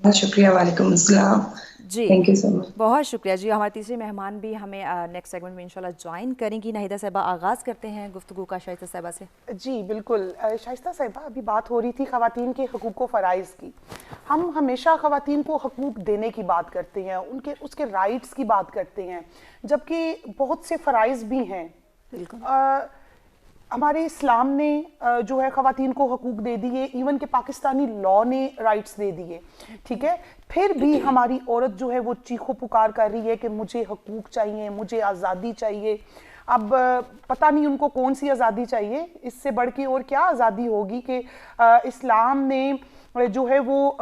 بہت شکریہ. وعلیکم السلام. جی تھینک یو سو مچ. بہت شکریہ جی. ہمارے تیسری مہمان بھی ہمیں نیکسٹ سیگمنٹ میں انشاءاللہ جوائن کریں گی. ناہیدہ صاحبہ آغاز کرتے ہیں گفتگو کا شائستہ صاحبہ سے. جی بالکل. شائستہ صاحبہ ابھی بات ہو رہی تھی خواتین کے حقوق و فرائض کی. ہم ہمیشہ خواتین کو حقوق دینے کی بات کرتے ہیں, اس کے رائٹس کی بات کرتے ہیں, جبکہ بہت سے فرائض بھی ہیں. ہمارے اسلام نے جو ہے خواتین کو حقوق دے دیے, ایون کہ پاکستانی لاء نے رائٹس دے دیے, ٹھیک ہے. پھر بھی ہماری عورت جو ہے وہ چیخو پکار کر رہی ہے کہ مجھے حقوق چاہیے, مجھے آزادی چاہیے. اب پتہ نہیں ان کو کون سی آزادی چاہیے, اس سے بڑھ کے اور کیا آزادی ہوگی کہ اسلام نے جو ہے وہ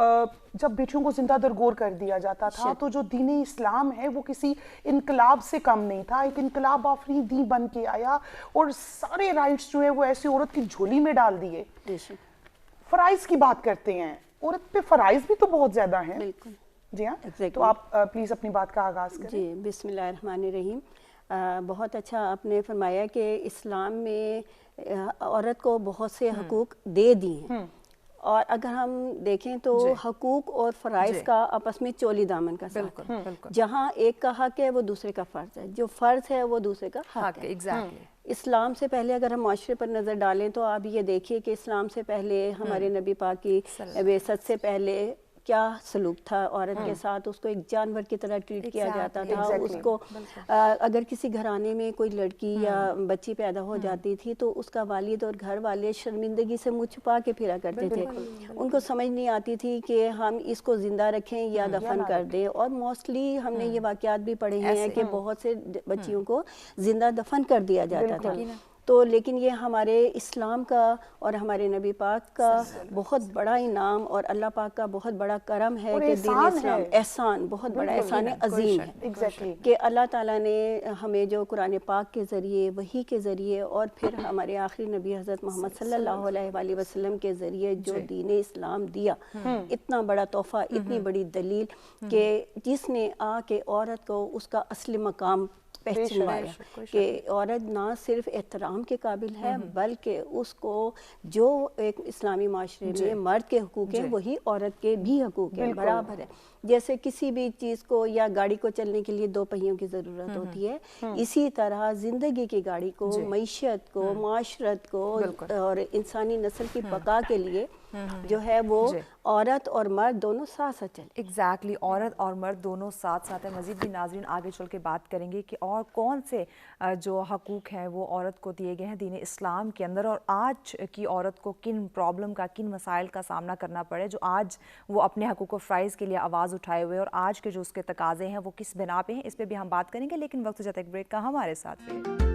جب بیٹیوں کو زندہ درگور کر دیا جاتا تھا تو جو دین اسلام ہے وہ کسی انقلاب سے کم نہیں تھا, ایک انقلاب آفرین دین بن کے آیا اور سارے رائٹس جو ہے وہ ایسی عورت کی جھولی میں ڈال دیے. فرائض کی بات کرتے ہیں, عورت پہ فرائض بھی تو بہت زیادہ ہیں. بالکل جی ہاں, تو آپ پلیز اپنی بات کا آغاز کریں. جی بسم اللہ الرحمن الرحیم. بہت اچھا آپ نے فرمایا کہ اسلام میں عورت کو بہت سے حقوق دے دیے ہیں, اور اگر ہم دیکھیں تو حقوق اور فرائض کا آپس میں چولی دامن کا ساتھ ہے. جہاں ایک کا حق ہے وہ دوسرے کا فرض ہے, جو فرض ہے وہ دوسرے کا حق ہے. اسلام سے پہلے اگر ہم معاشرے پر نظر ڈالیں تو آپ یہ دیکھیے کہ اسلام سے پہلے ہمارے نبی پاک کی بعثت سے پہلے کیا سلوک تھا عورت کے ساتھ. اس کو ایک جانور کی طرح ٹریٹ کیا جاتا تھا. اس کو اگر کسی گھرانے میں کوئی لڑکی یا بچی پیدا ہو جاتی تھی تو اس کا والد اور گھر والے شرمندگی سے منہ چھپا کے پھرا کرتے تھے. ان کو سمجھ نہیں آتی تھی کہ ہم اس کو زندہ رکھیں یا دفن کر دیں, اور موسٹلی ہم نے یہ واقعات بھی پڑھے ہیں کہ بہت سے بچیوں کو زندہ دفن کر دیا جاتا تھا. تو لیکن یہ ہمارے اسلام کا اور ہمارے نبی پاک کا بہت بڑا انعام اور اللہ پاک کا بہت بڑا کرم ہے کہ دین اسلام احسان, بہت بڑا احسان عظیم ہے کہ اللہ تعالیٰ نے ہمیں جو قرآن پاک کے ذریعے, وحی کے ذریعے, اور پھر ہمارے آخری نبی حضرت محمد صلی اللہ علیہ وآلہ وسلم کے ذریعے جو دین اسلام دیا, اتنا بڑا تحفہ, اتنی بڑی دلیل کہ جس نے آ کے عورت کو اس کا اصل مقام پہچنوایا کہ عورت نہ صرف احترام کے قابل ہے بلکہ اس کو جو ایک اسلامی معاشرے میں مرد کے حقوق ہیں وہی عورت کے بھی حقوق ہیں, برابر ہے. جیسے کسی بھی چیز کو یا گاڑی کو چلنے کے لیے دو پہیوں کی ضرورت ہوتی ہے, اسی طرح زندگی کی گاڑی کو, معیشت کو, معاشرت کو اور انسانی نسل کی بقا کے لیے جو ہے وہ عورت اور مرد دونوں ساتھ ساتھ چلیں. ایگزیکٹلی, عورت اور مرد دونوں ساتھ ساتھ ہیں. مزید بھی ناظرین آگے چل کے بات کریں گے کہ اور کون سے جو حقوق ہیں وہ عورت کو دیے گئے ہیں دین اسلام کے اندر, اور آج کی عورت کو کن پرابلم کا, کن مسائل کا سامنا کرنا پڑے جو آج وہ اپنے حقوق و فرائض کے لیے آواز اٹھائے ہوئے, اور آج کے جو اس کے تقاضے ہیں وہ کس بنا پہ ہیں, اس پہ بھی ہم بات کریں گے. لیکن وقت جاتا ہے ایک بریک کا, ہمارے ساتھ رہیے.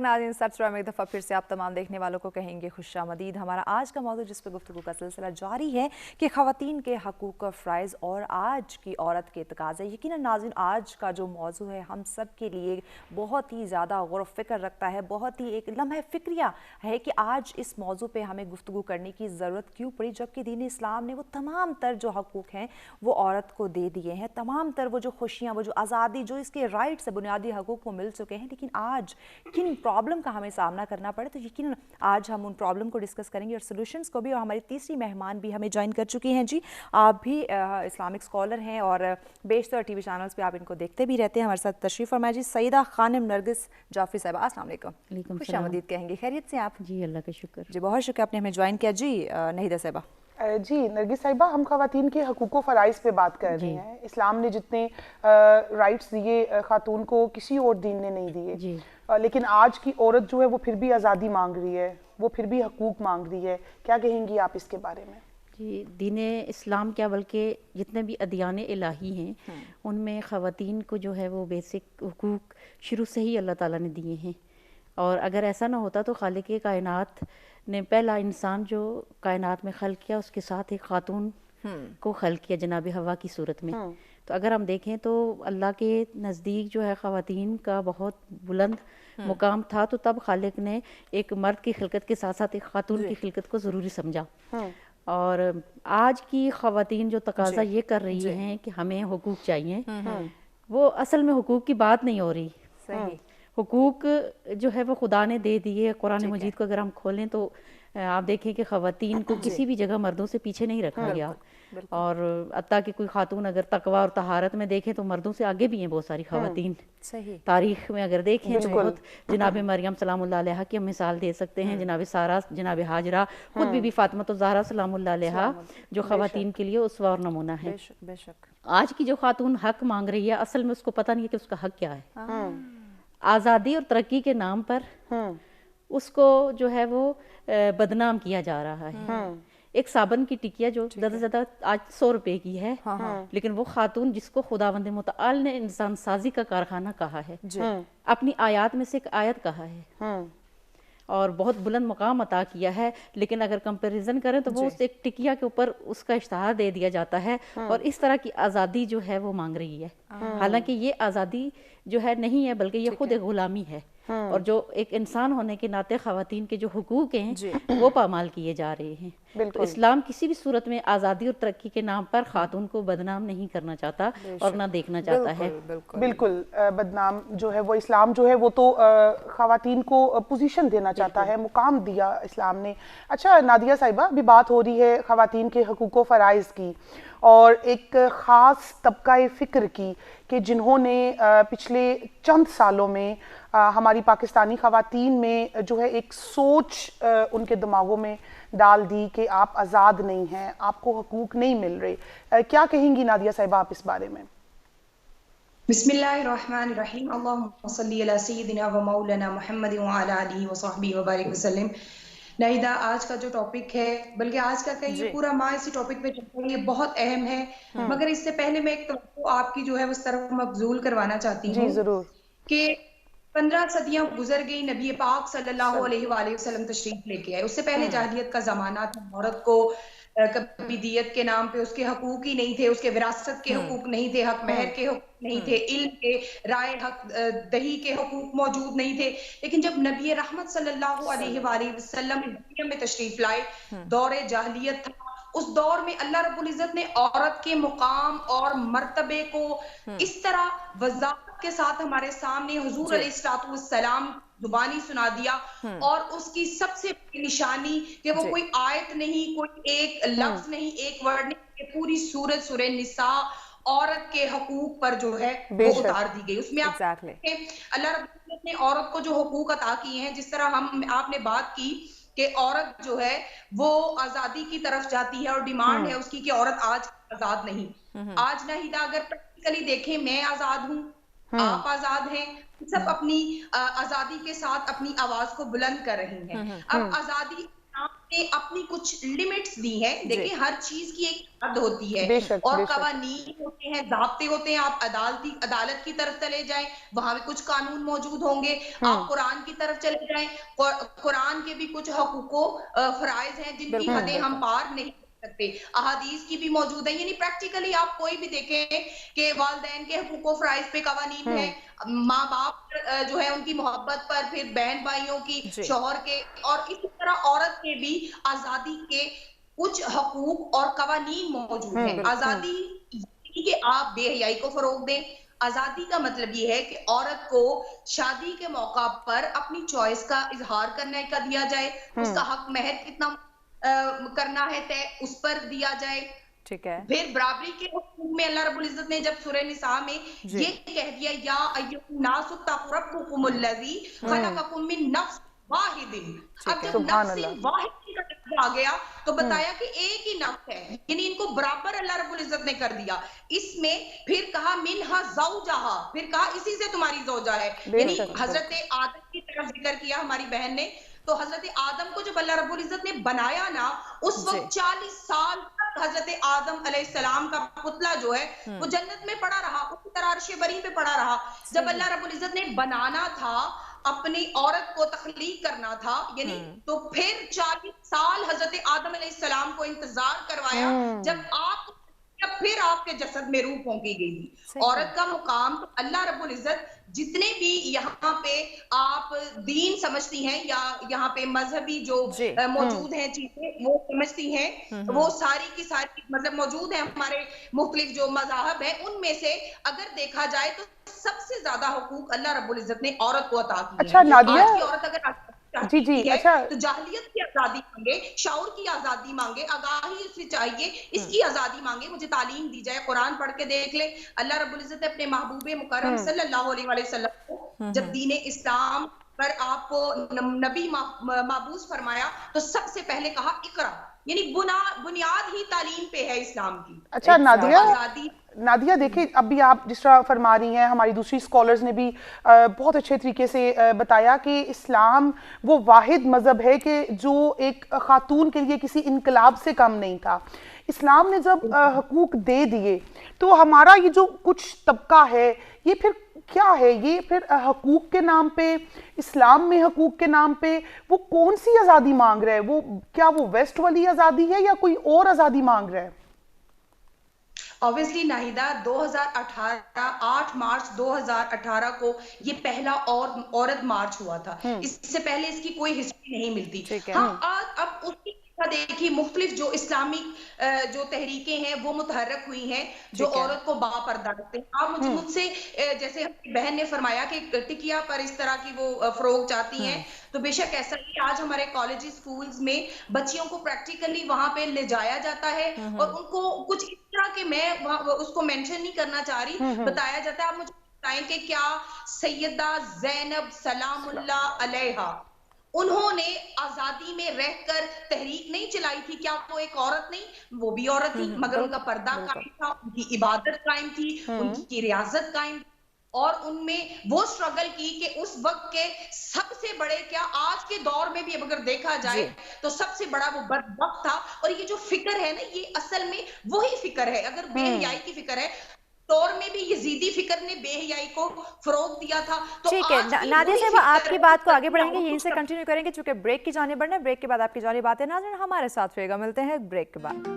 ناظرین سبسکرائب میں ایک دفعہ پھر سے آپ تمام دیکھنے والوں کو کہیں گے خوش آمدید. ہمارا آج کا موضوع جس پہ گفتگو کا سلسلہ جاری ہے کہ خواتین کے حقوق و فرائض اور آج کی عورت کے تقاضے. یقیناً ناظرین آج کا جو موضوع ہے ہم سب کے لیے بہت ہی زیادہ غور و فکر رکھتا ہے, بہت ہی ایک لمحہ فکریہ ہے کہ آج اس موضوع پہ ہمیں گفتگو کرنے کی ضرورت کیوں پڑی, جبکہ دین اسلام نے وہ تمام تر جو حقوق ہیں وہ عورت کو دے دیے ہیں, تمام تر وہ جو خوشیاں, وہ جو آزادی, جو اس کے رائٹس سے بنیادی حقوق وہ مل چکے ہیں. لیکن آج کن پرابلم کا ہمیں سامنا کرنا پڑے, تو یقیناً آج ہم ان پرابلم کو ڈسکس کریں گے اور سولوشنز کو بھی. اور ہماری تیسری مہمان بھی ہمیں جوائن کر چکی ہیں. جی آپ بھی اسلامک اسکالر ہیں اور بیشتر ٹی وی چینلز پہ آپ ان کو دیکھتے بھی رہتے ہیں. ہمارے ساتھ تشریف فرمائے جی سیدہ خانم نرگس جعفری صاحبہ. السلام علیکم. خوش آمدید کہیں گے. خیریت سے آپ؟ جی اللہ کا شکر. جی بہت شکریہ آپ نے ہمیں جوائن کیا. جی نہیدہ صاحبہ. جی نرگس صاحبہ, ہم خواتین کے حقوق و فرائض پہ بات کر رہے ہیں. اسلام نے جتنے رائٹس دیے خاتون کو کسی اور دین نے نہیں دیے, لیکن آج کی عورت جو ہے وہ پھر بھی آزادی مانگ رہی ہے, وہ پھر بھی حقوق مانگ رہی ہے. کیا کہیں گی آپ اس کے بارے میں؟ جی دین اسلام کیا بلکہ جتنے بھی ادیان الہی ہیں ان میں خواتین کو جو ہے وہ بیسک حقوق شروع سے ہی اللہ تعالیٰ نے دیے ہیں. اور اگر ایسا نہ ہوتا تو خالق کائنات نے پہلا انسان جو کائنات میں خلق کیا اس کے ساتھ ایک خاتون کو خلق کیا جناب حوا کی صورت میں. تو اگر ہم دیکھیں تو اللہ کے نزدیک جو ہے خواتین کا بہت بلند مقام تھا، تو تب خالق نے ایک مرد کی خلقت کے ساتھ ساتھ ایک خاتون کی خلقت کو ضروری سمجھا. اور آج کی خواتین جو تقاضا یہ کر رہی ہیں کہ ہمیں حقوق چاہیے، وہ اصل میں حقوق کی بات نہیں ہو رہی. حقوق جو ہے وہ خدا نے دے دیے. قرآن مجید کو اگر ہم کھولیں تو آپ دیکھیں کہ خواتین کو کسی بھی جگہ مردوں سے پیچھے نہیں رکھا گیا، اور حتیٰ کہ کوئی خاتون اگر تقوی اور طہارت میں دیکھیں تو مردوں سے آگے بھی ہیں بہت ساری خواتین. تاریخ میں اگر دیکھیں تو بہت، جناب مریم سلام اللہ علیہا کی ہم مثال دے سکتے ہیں، جناب سارہ، جناب ہاجرہ، خود بی بی فاطمہ الزہرا سلام اللہ علیہا جو خواتین کے لیے اسوہ اور نمونہ ہے. آج کی جو خاتون حق مانگ رہی ہے، اصل میں اس کو پتہ نہیں ہے کہ اس کا حق کیا ہے. آزادی اور ترقی کے نام پر اس کو جو ہے وہ بدنام کیا جا رہا ہے. ایک صابن کی ٹکیا جو زیادہ سے زیادہ آج 100 روپے کی ہے، لیکن وہ خاتون جس کو خداوند متعال نے انسان سازی کا کارخانہ کہا ہے، اپنی آیات میں سے ایک آیت کہا ہے اور بہت بلند مقام عطا کیا ہے، لیکن اگر کمپیریزن کریں تو وہ اس ایک ٹکیا کے اوپر اس کا اشتہار دے دیا جاتا ہے اور اس طرح کی آزادی جو ہے وہ مانگ رہی ہے. حالانکہ یہ آزادی جو ہے نہیں ہے، بلکہ یہ خود ایک غلامی ہے، اور جو ایک انسان ہونے کے ناطے خواتین کے جو حقوق ہیں وہ پامال کیے جا رہے ہیں. تو اسلام کسی بھی صورت میں آزادی اور ترقی کے نام پر خاتون کو بدنام نہیں کرنا چاہتا اور نہ دیکھنا چاہتا ہے. بالکل بدنام جو ہے وہ اسلام جو ہے وہ تو خواتین کو پوزیشن دینا چاہتا ہے، مقام دیا اسلام نے. اچھا نادیہ صاحبہ، ابھی بات ہو رہی ہے خواتین کے حقوق و فرائض کی اور ایک خاص طبقہ فکر کی کہ جنہوں نے پچھلے چند سالوں میں ہماری پاکستانی خواتین میں جو ہے ایک سوچ ان کے دماغوں میں ڈال دی کہ آپ آزاد نہیں ہیں، آپ کو حقوق نہیں مل رہے. کیا کہیں گی نادیہ صاحبہ آپ اس بارے میں؟ بسم اللہ الرحمن الرحیم. اللہم صلی علی سیدنا و مولانا محمد وعلی آلہ وصحبہ وبارک وسلم. ناہیدہ، آج کا جو ٹاپک ہے، بلکہ آج کا یہ پورا ماہ اسی ٹاپک پہ چلتا ہے، یہ بہت اہم ہے. مگر اس سے پہلے میں ایک توقع آپ کی جو ہے اس طرف مبذول کروانا چاہتی ہوں کہ 15 صدیاں گزر گئی، نبی پاک صلی اللہ علیہ وآلہ وسلم تشریف لے کے آئے. اس سے پہلے جاہلیت کا زمانہ تھا، عورت کو کبھی دیت کے نام پہ اس کے حقوق ہی نہیں تھے، اس کے وراثت کے حقوق نہیں تھے، حق مہر کے حقوق نہیں تھے، علم کے، رائے حق دہی کے حقوق موجود نہیں تھے. لیکن جب نبی رحمت صلی اللہ علیہ وآلہ وسلم دنیا میں تشریف لائے، دور جاہلیت تھا، اس دور میں اللہ رب العزت نے عورت کے مقام اور مرتبے کو اس طرح وضاحت کے ساتھ ہمارے سامنے حضور علیہ السلام زبانی سنا دیا. اور اس کی سب سے بڑی نشانی کہ وہ کوئی آیت نہیں، کوئی ایک لفظ نہیں، ایک ورڈ نہیں، کہ پوری سورۃ سورہ نساء عورت کے حقوق پر جو ہے وہ اتار دی گئی. اس میں آپ اللہ رب العزت نے عورت کو جو حقوق عطا کیے ہیں، جس طرح آپ نے بات کی کہ عورت جو ہے وہ آزادی کی طرف جاتی ہے اور ڈیمانڈ ہے اس کی کہ عورت آج آزاد نہیں. آج ناہیدہ اگر پریکٹیکلی دیکھیں، میں آزاد ہوں، آپ آزاد ہیں، سب اپنی آزادی کے ساتھ اپنی آواز کو بلند کر رہی ہیں. اب آزادی نے اپنی کچھ لیمٹس دی ہیں. دیکھیں، ہر چیز کی ایک حد ہوتی ہے اور قوانین ہوتے ہیں، ضابطے ہوتے ہیں. آپ عدالت کی طرف چلے جائیں، وہاں بھی کچھ قانون موجود ہوں گے. آپ قرآن کی طرف چلے جائیں، قرآن کے بھی کچھ حقوق و فرائض ہیں جن کی حدیں ہم پار نہیں سکتے. احادیث کی بھی موجود ہے. یعنی پریکٹیکلی آپ کوئی بھی دیکھیں کہ والدین کے حقوق و فرائض پہ قوانین ہیں، ماں باپ جو ہے ان کی محبت پر، پھر بہن بھائیوں کی، شوہر کے، اور اسی طرح عورت کے بھی آزادی کے کچھ حقوق اور قوانین موجود ہیں. آزادی کہ آپ بے حیائی کو فروغ دیں. آزادی کا مطلب یہ ہے کہ عورت کو شادی کے موقع پر اپنی چوائس کا اظہار کرنے کا دیا جائے، اس کا حق مہر کتنا کرنا ہے طے اس پر دیا جائے. پھر برابری کے حقوق میں اللہ رب العزت نے جب سورہ نساء میں یہ کہہ دیا، یا ایھا الناس اتقوا ربکم الذی خلقکم من نفس واحد. اب جب نفس واحد کا لفظ آ گیا تو بتایا کہ ایک ہی نفس ہے، یعنی ان کو برابر اللہ رب العزت نے کر دیا. اس میں پھر کہا منہا زوجہا، پھر کہا اسی سے تمہاری زوجہ ہے. یعنی حضرت آدم کی طرف ذکر کیا ہماری بہن نے. تو حضرت آدم کو جب اللہ رب العزت نے بنایا نا، اس وقت 40 سال تک حضرت آدم علیہ السلام کا پتلا جو ہے وہ جنت میں پڑا رہا، اسی طرح عرش بری پہ پڑا رہا. جب اللہ رب العزت نے بنانا تھا، اپنی عورت کو تخلیق کرنا تھا، یعنی تو پھر 40 سال حضرت آدم علیہ السلام کو انتظار کروایا. جب آپ پھر آپ کے جسد میں روح پھونکی گئی تھی. عورت کا مقام تو اللہ رب العزت جتنے بھی یہاں پہ آپ دین سمجھتی ہیں یا یہاں پہ مذہبی جو موجود ہیں چیزیں وہ سمجھتی ہیں, وہ ساری کی ساری مطلب موجود ہیں ہمارے مختلف جو مذاہب ہیں, ان میں سے اگر دیکھا جائے تو سب سے زیادہ حقوق اللہ رب العزت نے عورت کو عطا کیے ہیں. اچھا نادیہ, آج کی عورت اگر جی جی اچھا, تو جاہلیت کی آزادی مانگے, شعور کی آزادی مانگے, آگاہی اسے چاہیے, اس کی آزادی مانگے, مجھے تعلیم دی جائے. قرآن پڑھ کے دیکھ لے, اللہ رب العزت اپنے محبوب مکرم صلی اللہ علیہ وآلہ وسلم کو جب دین اسلام پر آپ کو نبی مبعوث فرمایا تو سب سے پہلے کہا اقرا, یعنی بنیاد ہی تعلیم پہ ہے اسلام کی. اچھا نادیہ دیکھیں ابھی آپ جس طرح فرما رہی ہیں, ہماری دوسری سکولرز نے بھی بہت اچھے طریقے سے بتایا کہ اسلام وہ واحد مذہب ہے کہ جو ایک خاتون کے لیے کسی انقلاب سے کم نہیں تھا. اسلام نے جب حقوق دے دیے تو ہمارا یہ جو کچھ طبقہ ہے یہ پھر کیا ہے, یہ پھر حقوق کے نام پہ, اسلام میں حقوق کے نام پہ وہ کون سی آزادی مانگ رہے ہیں؟ وہ کیا وہ ویسٹ والی آزادی ہے یا کوئی اور آزادی مانگ رہے ہیں؟ Obviously ناہیدہ 8 مارچ 2018 کو یہ پہلا عورت مارچ ہوا تھا. اس سے پہلے اس کی کوئی ہسٹری نہیں ملتی. ہاں اب اس کی دیکھیے مختلف جو اسلامک جو تحریکیں ہیں وہ متحرک ہوئی ہیں جو عورت کو باپردہ رکھتے ہیں. آپ مجھ سے جیسے بہن نے فرمایا کہ ٹکیا پر اس طرح کی وہ فروغ چاہتی ہیں, تو بے شک ایسا ہی آج ہمارے کالج اسکولز میں بچیوں کو پریکٹیکلی وہاں پہ لے جایا جاتا ہے اور ان کو کچھ اس طرح کے, میں اس کو مینشن نہیں کرنا چاہ رہی, بتایا جاتا ہے. آپ مجھے بتائیں کہ کیا سیدہ زینب سلام اللہ علیہا انہوں نے آزادی میں رہ کر تحریک نہیں چلائی تھی؟ کیا وہ ایک عورت نہیں؟ وہ بھی عورت تھی, مگر ان کا پردہ قائم تھا, ان کی عبادت قائم تھی, ان کی ریاضت قائم تھی, اور ان میں وہ سٹرگل کی کہ اس وقت کے سب سے بڑے, کیا آج کے دور میں بھی اگر دیکھا جائے تو سب سے بڑا وہ بدبخت تھا. اور یہ جو فکر ہے نا, یہ اصل میں وہی فکر ہے. اگر بے حیائی کی فکر ہے, دور میں بھی یزیدی فکر نے بے حیائی کو فروغ دیا تھا. تو ٹھیک ہے نادیہ صاحبہ, آپ کی بات کو آگے بڑھیں گے, یہیں سے کنٹینیو کریں گے چونکہ بریک کی جانب بڑھنا ہے. بریک کے بعد آپ کی جانب باتیں ناظرین ہمارے ساتھ رہے گا. ملتے ہیں بریک کے بعد.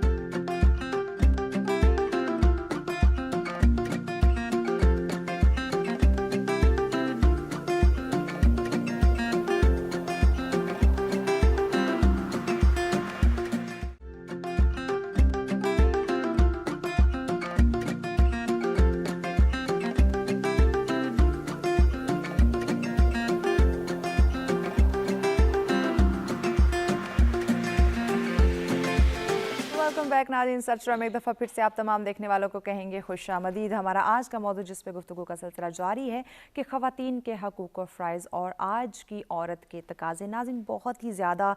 ویلکم بیک ناظرین, سرچرا میں ایک دفعہ پھر سے آپ تمام دیکھنے والوں کو کہیں گے خوش آمدید. ہمارا آج کا موضوع جس پہ گفتگو کا سلسلہ جاری ہے کہ خواتین کے حقوق و فرائض اور آج کی عورت کے تقاضے. ناظرین بہت ہی زیادہ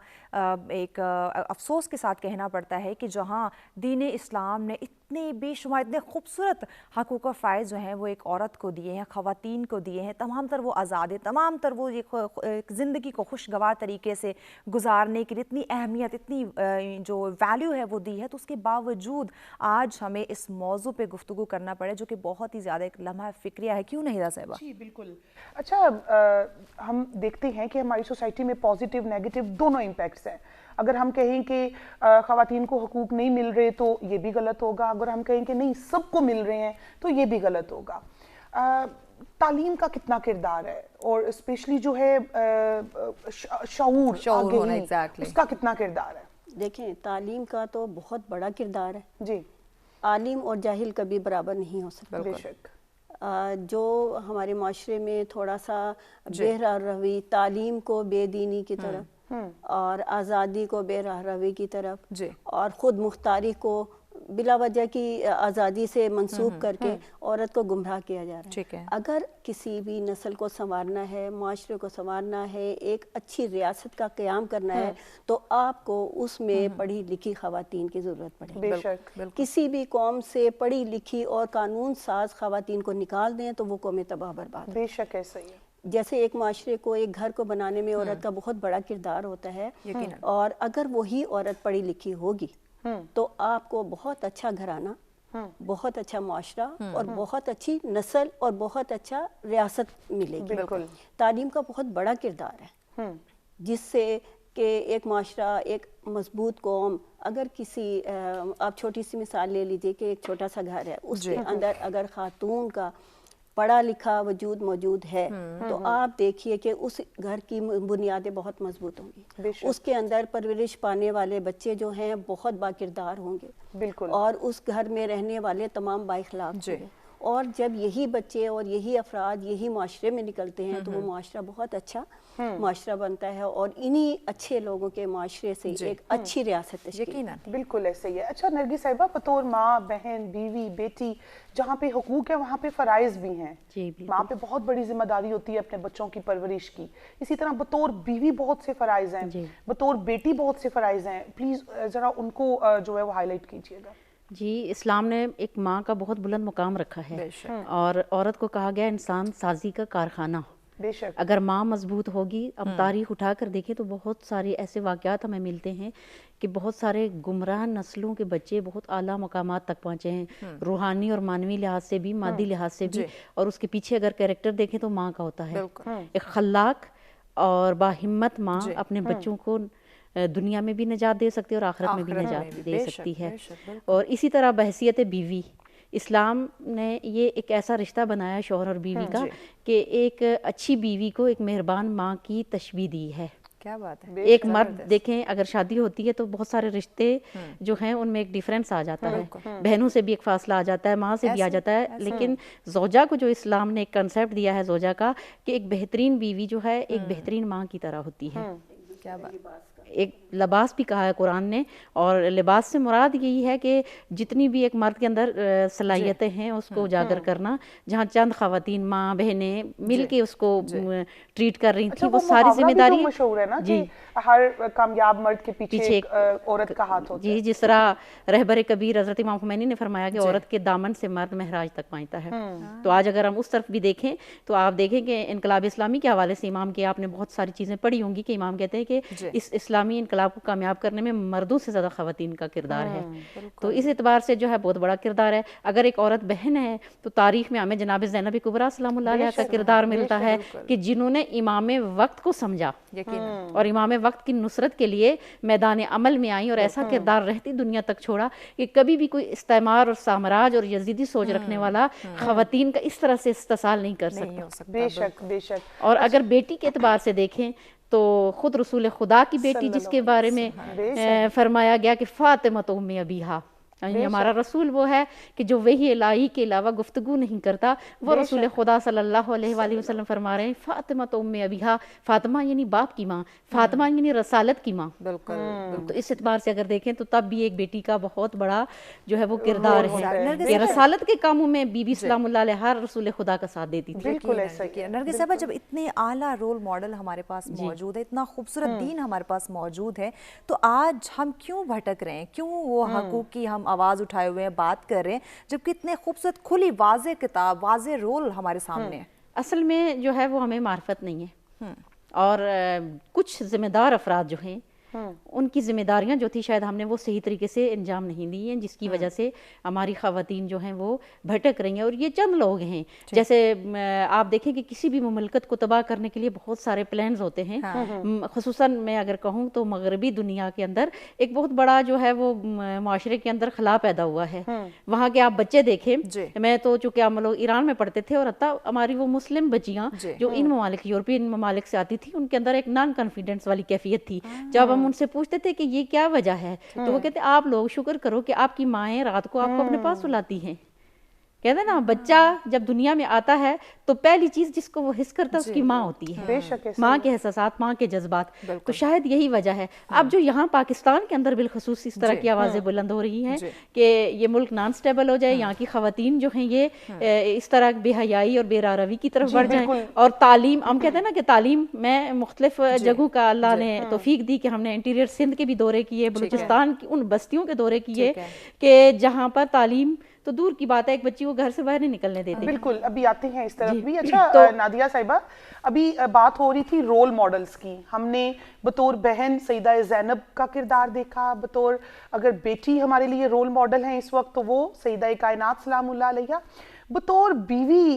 ایک افسوس کے ساتھ کہنا پڑتا ہے کہ جہاں دین اسلام نے اتنے بے شمار اتنے خوبصورت حقوق و فرائض جو ہیں وہ ایک عورت کو دیے ہیں, خواتین کو دیے ہیں, تمام تر وہ آزاد ہے, تمام تر وہ ایک زندگی کو خوشگوار طریقے سے گزارنے کے لیے اتنی اہمیت, اتنی جو ویلیو ہے وہ دی ہے, تو اس کے باوجود آج ہمیں اس موضوع پہ گفتگو کرنا پڑے جو کہ بہت ہی زیادہ ایک لمحہ فکریہ ہے. کیوں نہیں صاحبہ؟ جی بالکل. اچھا ہم دیکھتے ہیں کہ ہماری سوسائٹی میں پازیٹیو نیگیٹو دونوں امپیکٹس ہیں. اگر ہم کہیں کہ خواتین کو حقوق نہیں مل رہے تو یہ بھی غلط ہوگا, اگر ہم کہیں کہ نہیں سب کو مل رہے ہیں تو یہ بھی غلط ہوگا. تعلیم کا کتنا کردار ہے اور اسپیشلی جو ہے شعور آگہی, اس کا کتنا کردار ہے؟ دیکھیں تعلیم کا تو بہت بڑا کردار ہے. جی, عالم اور جاہل کبھی برابر نہیں ہو سکتا. بے شک. جو ہمارے معاشرے میں تھوڑا سا بے راہ روی, تعلیم کو بے دینی کی طرف اور آزادی کو بے راہ روی کی طرف اور خود مختاری کو بلا وجہ کی آزادی سے منسوب کر کے عورت کو گمراہ کیا جا رہا ہے. اگر کسی بھی نسل کو سنوارنا ہے, معاشرے کو سنوارنا ہے, ایک اچھی ریاست کا قیام کرنا ہے, تو آپ کو اس میں پڑھی لکھی خواتین کی ضرورت پڑے. بے شک. کسی بھی قوم سے پڑھی لکھی اور قانون ساز خواتین کو نکال دیں تو وہ قوم تباہ برباد. بے شک ایسا ہی ہے. جیسے ایک معاشرے کو, ایک گھر کو بنانے میں عورت کا بہت بڑا کردار ہوتا ہے, اور اگر وہی عورت پڑھی لکھی ہوگی تو آپ کو بہت اچھا گھرانہ, بہت اچھا معاشرہ اور بہت اچھی نسل اور بہت اچھا ریاست ملے گی. بالکل. تعلیم کا بہت بڑا کردار ہے جس سے کہ ایک معاشرہ، ایک مضبوط قوم، اگر کسی آپ چھوٹی سی مثال لے لیجئے کہ ایک چھوٹا سا گھر ہے، اس کے اندر اگر خاتون کا پڑھا لکھا وجود موجود ہے تو آپ دیکھیے کہ اس گھر کی بنیادیں بہت مضبوط ہوں گی، اس کے اندر پرورش پانے والے بچے جو ہیں بہت باکردار ہوں گے، بالکل، اور اس گھر میں رہنے والے تمام بااخلاق ہوں گے، اور جب یہی بچے اور یہی افراد یہی معاشرے میں نکلتے ہیں تو وہ معاشرہ بہت اچھا معاشرہ بنتا ہے، اور انہی اچھے لوگوں کے معاشرے سے ایک اچھی ریاست تشکیل۔ بالکل ایسے ہی ہے۔ اچھا نرگس صاحبہ، بطور ماں، بہن، بیوی، بیٹی، جہاں پہ حقوق ہے وہاں پہ فرائض بھی ہیں، ماں پہ بہت بڑی ذمہ داری ہوتی ہے اپنے بچوں کی پرورش کی، اسی طرح بطور بیوی بہت سے فرائض ہیں، بطور بیٹی بہت سے فرائض ہیں، پلیز ذرا ان کو جو ہے وہ ہائی لائٹ کیجیے گا۔ جی، اسلام نے ایک ماں کا بہت بلند مقام رکھا ہے، اور عورت کو کہا گیا انسان سازی کا کارخانہ۔ بے شک، اگر ماں مضبوط ہوگی، اب تاریخ اٹھا کر دیکھیں تو بہت سارے ایسے واقعات ہمیں ملتے ہیں کہ بہت سارے گمراہ نسلوں کے بچے بہت اعلیٰ مقامات تک پہنچے ہیں، روحانی اور معنوی لحاظ سے بھی، مادی لحاظ سے بھی، اور اس کے پیچھے اگر کیریکٹر دیکھیں تو ماں کا ہوتا ہے۔ ایک خلاق اور باہمت ماں اپنے بچوں کو دنیا میں بھی نجات دے سکتی ہے اور آخرت میں بھی نجات دے سکتی ہے۔ اور اسی طرح بحیثیت بیوی، اسلام نے یہ ایک ایسا رشتہ بنایا شوہر اور بیوی کا کہ ایک اچھی بیوی کو ایک مہربان ماں کی تشبیہ دی ہے۔ کیا بات ہے! ایک مرد دیکھیں اگر شادی ہوتی ہے تو بہت سارے رشتے جو ہیں ان میں ایک ڈیفرنس آ جاتا ہے، بہنوں سے بھی ایک فاصلہ آ جاتا ہے، ماں سے بھی آ جاتا ہے، لیکن زوجہ کو جو اسلام نے ایک کنسیپٹ دیا ہے زوجہ کا کہ ایک بہترین بیوی جو ہے ایک بہترین ماں کی طرح ہوتی ہے۔ کیا بات! ایک لباس بھی کہا ہے قرآن نے، اور لباس سے مراد یہی ہے کہ جتنی بھی ایک مرد کے اندر صلاحیتیں ہیں اس کو اجاگر کرنا، جہاں چند خواتین ماں بہنیں مل کے اس کو ٹریٹ کر رہی تھیں، وہ ساری ذمہ داری مشہور ہے نا کہ ہر کامیاب مرد کے پیچھے ایک عورت کا ہاتھ ہوتا ہے۔ جی، جس طرح رہبر کبیر حضرت امام خمینی نے فرمایا کہ عورت کے دامن سے مرد معراج تک پہنچتا ہے۔ تو آج اگر ہم اس طرف بھی دیکھیں تو آپ دیکھیں کہ انقلاب اسلامی کے حوالے سے امام کے آپ نے بہت ساری چیزیں پڑھی ہوں گی کہ امام کہتے ہیں کہ اس اسلامی انقلاب کو کامیاب کرنے میں مردوں سے زیادہ خواتین کا کردار ہے، تو اس اعتبار سے جو ہے بہت بڑا کردار ہے۔ اگر ایک عورت بہن ہے تو تاریخ میں ہمیں جناب زینب کبریٰ سلام اللہ علیہ کا کردار ملتا ہے کہ جنہوں نے امام وقت کو سمجھا اور امام وقت کی نصرت کے لیے میدان عمل میں آئیں، اور ایسا کردار رہتی دنیا تک چھوڑا کہ کبھی بھی کوئی استعمار اور سامراج اور یزیدی سوچ رکھنے والا خواتین کا اس طرح سے استحصال نہیں کر سکتا۔ بے شک، بے شک۔ اور اگر بیٹی کے اعتبار سے دیکھیں تو خود رسول خدا کی بیٹی جس کے بارے میں فرمایا گیا کہ فاطمہ ام ابیہا، یعنی ہمارا رسول وہ ہے کہ جو وحی الہی کے علاوہ گفتگو نہیں کرتا، وہ رسول خدا صلی اللہ علیہ وآلہ وسلم فرما رہے ہیں فاطمہ ام ابیہا، فاطمہ یعنی باپ کی ماں، فاطمہ یعنی رسالت کی ماں۔ بالکل۔ تو اس اعتبار سے اگر دیکھیں تو تب بھی ایک بیٹی کا بہت بڑا جو ہے وہ کردار ہے کہ رسالت کے کاموں میں بی بی سلام اللہ علیہ ہر رسول خدا کا ساتھ دیتی تھی۔ بالکل ایسا ہی۔ نرگس صاحبہ، جب اتنے اعلیٰ رول ماڈل ہمارے پاس موجود ہے، اتنا خوبصورت دین ہمارے پاس موجود ہے، تو آج ہم کیوں بھٹک رہے ہیں؟ کیوں وہ حقوق کی ہم آواز اٹھائے ہوئے ہیں، بات کر رہے ہیں، جبکہ اتنے خوبصورت کھلی واضح کتاب، واضح رول ہمارے سامنے ہے؟ اصل میں جو ہے وہ ہمیں معرفت نہیں ہے، اور کچھ ذمہ دار افراد جو ہیں ان کی ذمہ داریاں جو تھی شاید ہم نے وہ صحیح طریقے سے انجام نہیں دی ہیں، جس کی وجہ سے ہماری خواتین جو ہیں وہ بھٹک رہی ہیں۔ اور یہ چند لوگ ہیں، جیسے آپ دیکھیں کہ کسی بھی مملکت کو تباہ کرنے کے لیے بہت سارے پلانز ہوتے ہیں، خصوصاً میں اگر کہوں تو مغربی دنیا کے اندر ایک بہت بڑا جو ہے وہ معاشرے کے اندر خلا پیدا ہوا ہے۔ وہاں کے آپ بچے دیکھیں، میں تو چونکہ ہم لوگ ایران میں پڑھتے تھے، اور حتیٰ ہماری وہ مسلم بچیاں جو ان ممالک یورپین ممالک سے آتی تھی، ان کے اندر ایک نان کانفیڈنس والی کیفیت تھی۔ جب ہم ان سے پوچھتے تھے کہ یہ کیا وجہ ہے تو وہ کہتے آپ لوگ شکر کرو کہ آپ کی مائیں رات کو آپ کو اپنے پاس سلاتی ہیں۔ کہتے ہیں نا، بچہ جب دنیا میں آتا ہے تو پہلی چیز جس کو وہ حس کرتا ہے اس کی ماں ہوتی ہے، ماں کے احساسات، ماں کے جذبات۔ تو شاید یہی وجہ ہے اب جو یہاں پاکستان کے اندر بالخصوص اس طرح کی آوازیں بلند ہو رہی ہیں کہ یہ ملک نان سٹیبل ہو جائے، یہاں کی خواتین جو ہیں یہ اس طرح بے حیائی اور بے راروی کی طرف بڑھ جائیں، اور تعلیم، ہم کہتے ہیں نا کہ تعلیم میں مختلف جگہوں کا اللہ نے توفیق دی کہ ہم نے انٹیریئر سندھ کے بھی دورے کیے، بلوچستان کی ان بستیوں کے دورے کیے کہ جہاں پر تعلیم تو دور کی بات ہے، ایک بچی کو گھر سے باہر نہیں نکلنے دیتے۔ بالکل، ابھی آتے ہیں اس طرف بھی۔ اچھا نادیہ صاحبہ، ابھی بات ہو رہی تھی رول ماڈلز کی، ہم نے بطور بہن سیدہ زینب کا کردار دیکھا، بطور اگر بیٹی ہمارے لیے رول ماڈل ہیں اس وقت تو وہ سیدہ کائنات سلام اللہ علیہ، بطور بیوی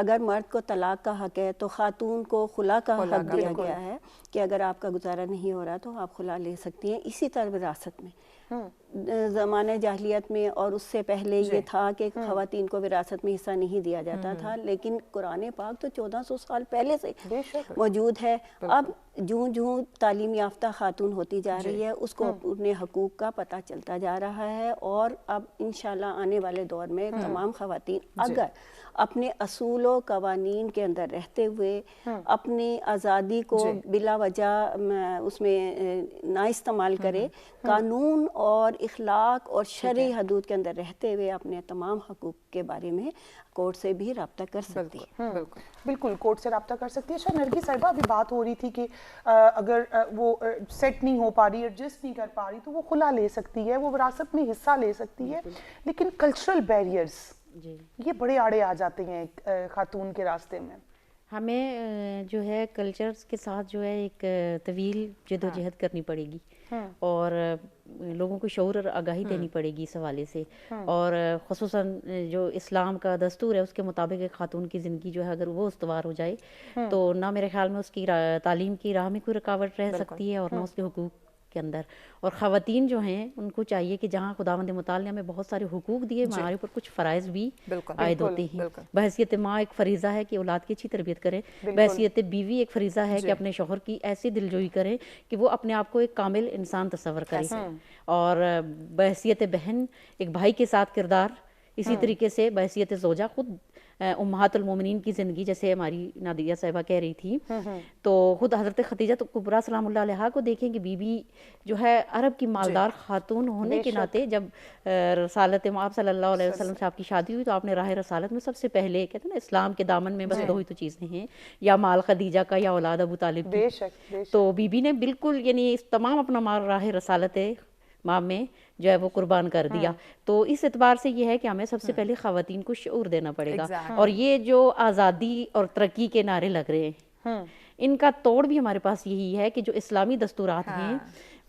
اگر مرد کو طلاق کا حق ہے تو خاتون کو خلا کا حق دیا گیا ہے کہ اگر آپ کا گزارا نہیں ہو رہا تو آپ خلا لے سکتی ہیں. اسی طرح وراثت میں زمانہ جاہلیت میں اور اس سے پہلے یہ تھا کہ خواتین کو وراثت میں حصہ نہیں دیا جاتا تھا، لیکن قرآن پاک تو 1400 سال پہلے سے موجود ہے. اب جوں تعلیم یافتہ خاتون ہوتی جا رہی ہے اس کو اپنے حقوق کا پتہ چلتا جا رہا ہے، اور اب انشاءاللہ آنے والے دور میں تمام خواتین اگر اپنے اصول و قوانین کے اندر رہتے ہوئے اپنی آزادی کو بلا وجہ اس میں نہ استعمال کرے، قانون اور اخلاق اور شرعی حدود کے اندر رہتے ہوئے اپنے تمام حقوق کے بارے میں کورٹ سے بھی رابطہ کر سکتی ہے. بالکل کورٹ سے رابطہ کر سکتی ہے. اچھا نرگس صاحبہ، ابھی بات ہو رہی تھی کہ اگر وہ سیٹ نہیں ہو پا رہی، ایڈجسٹ نہیں کر پا رہی تو وہ خلا لے سکتی ہے، وہ وراثت میں حصہ لے سکتی ہے، لیکن کلچرل بیریئرز یہ بڑے آڑے آ جاتے ہیں خاتون کے راستے میں. ہمیں جو ہے کلچرز کے ساتھ جو ہے ایک طویل جد و جہد کرنی پڑے گی، اور لوگوں کو شعور اور آگاہی دینی پڑے گی اس حوالے سے. اور خصوصاً جو اسلام کا دستور ہے اس کے مطابق ایک خاتون کی زندگی جو ہے اگر وہ استوار ہو جائے تو نہ میرے خیال میں اس کی تعلیم کی راہ میں کوئی رکاوٹ رہ سکتی ہے، اور نہ اس کے حقوق کے اندر. اور خواتین جو ہیں ان کو چاہیے کہ جہاں خداوند متعال نے ہمیں بہت سارے حقوق دیے، ہمارے اوپر کچھ فرائض بھی عائد ہوتے ہیں. بحیثیت ماں ایک فریضہ ہے کہ اولاد کی اچھی تربیت کرے، بحیثیت بیوی ایک فریضہ ہے کہ اپنے شوہر کی ایسی دلجوئی کرے کہ وہ اپنے آپ کو ایک کامل انسان تصور کرے، اور بحیثیت بہن ایک بھائی کے ساتھ کردار. اسی طریقے سے بحیثیت زوجہ خود امہات المومنین کی زندگی، جیسے ہماری نادیہ صاحبہ کہہ رہی تھی، تو خود حضرت خدیجہ کبریٰ سلام اللہ علیہا کو دیکھیں کہ بی بی جو ہے عرب کی مالدار خاتون ہونے کے ناطے جب رسالت آپ صلی اللہ علیہ وسلم سے آپ کی شادی ہوئی تو آپ نے راہ رسالت میں سب سے پہلے کہتے ہیں نا اسلام کے دامن میں بس دو ہی تو چیزیں ہیں، یا مال خدیجہ کا یا اولاد ابو طالب کی. تو بی بی نے بالکل یعنی تمام اپنا مال راہ رسالت ماں میں جو ہے وہ قربان کر دیا. تو اس اعتبار سے یہ ہے کہ ہمیں سب سے پہلے خواتین کو شعور دینا پڑے گا. اور یہ جو آزادی اور ترقی کے نعرے لگ رہے ہیں ان کا توڑ بھی ہمارے پاس یہی ہے کہ جو اسلامی دستورات ہیں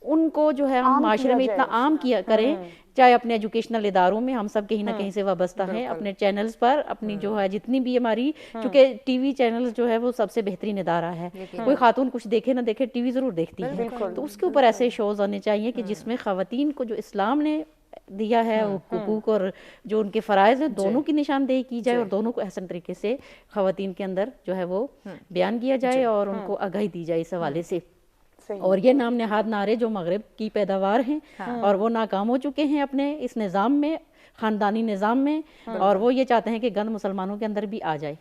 ان کو جو ہے ہم معاشرے میں اتنا عام کیا کریں، چاہے اپنے ایجوکیشنل اداروں میں ہم سب کہیں نہ کہیں سے وابستہ ہیں، اپنے چینلز پر اپنی جو ہے جتنی بھی ہماری، چونکہ ٹی وی چینلز جو ہے وہ سب سے بہترین ادارہ ہے. کوئی خاتون کچھ دیکھے نہ دیکھے ٹی وی ضرور دیکھتی ہے، تو اس کے اوپر ایسے شوز آنے چاہیے کہ جس میں خواتین کو جو اسلام نے دیا ہے حقوق اور جو ان کے فرائض ہیں دونوں کی نشاندہی کی جائے، اور دونوں کو احسن طریقے سے خواتین کے اندر جو ہے وہ بیان کیا جائے اور ان کو آگاہی دی جائے اس حوالے سے. اور یہ نام نہاد نعرے جو مغرب کی پیداوار ہیں اور وہ ناکام ہو چکے ہیں اپنے اس نظام میں، خاندانی نظام میں، اور وہ یہ چاہتے ہیں کہ گند مسلمانوں کے اندر بھی آ جائے.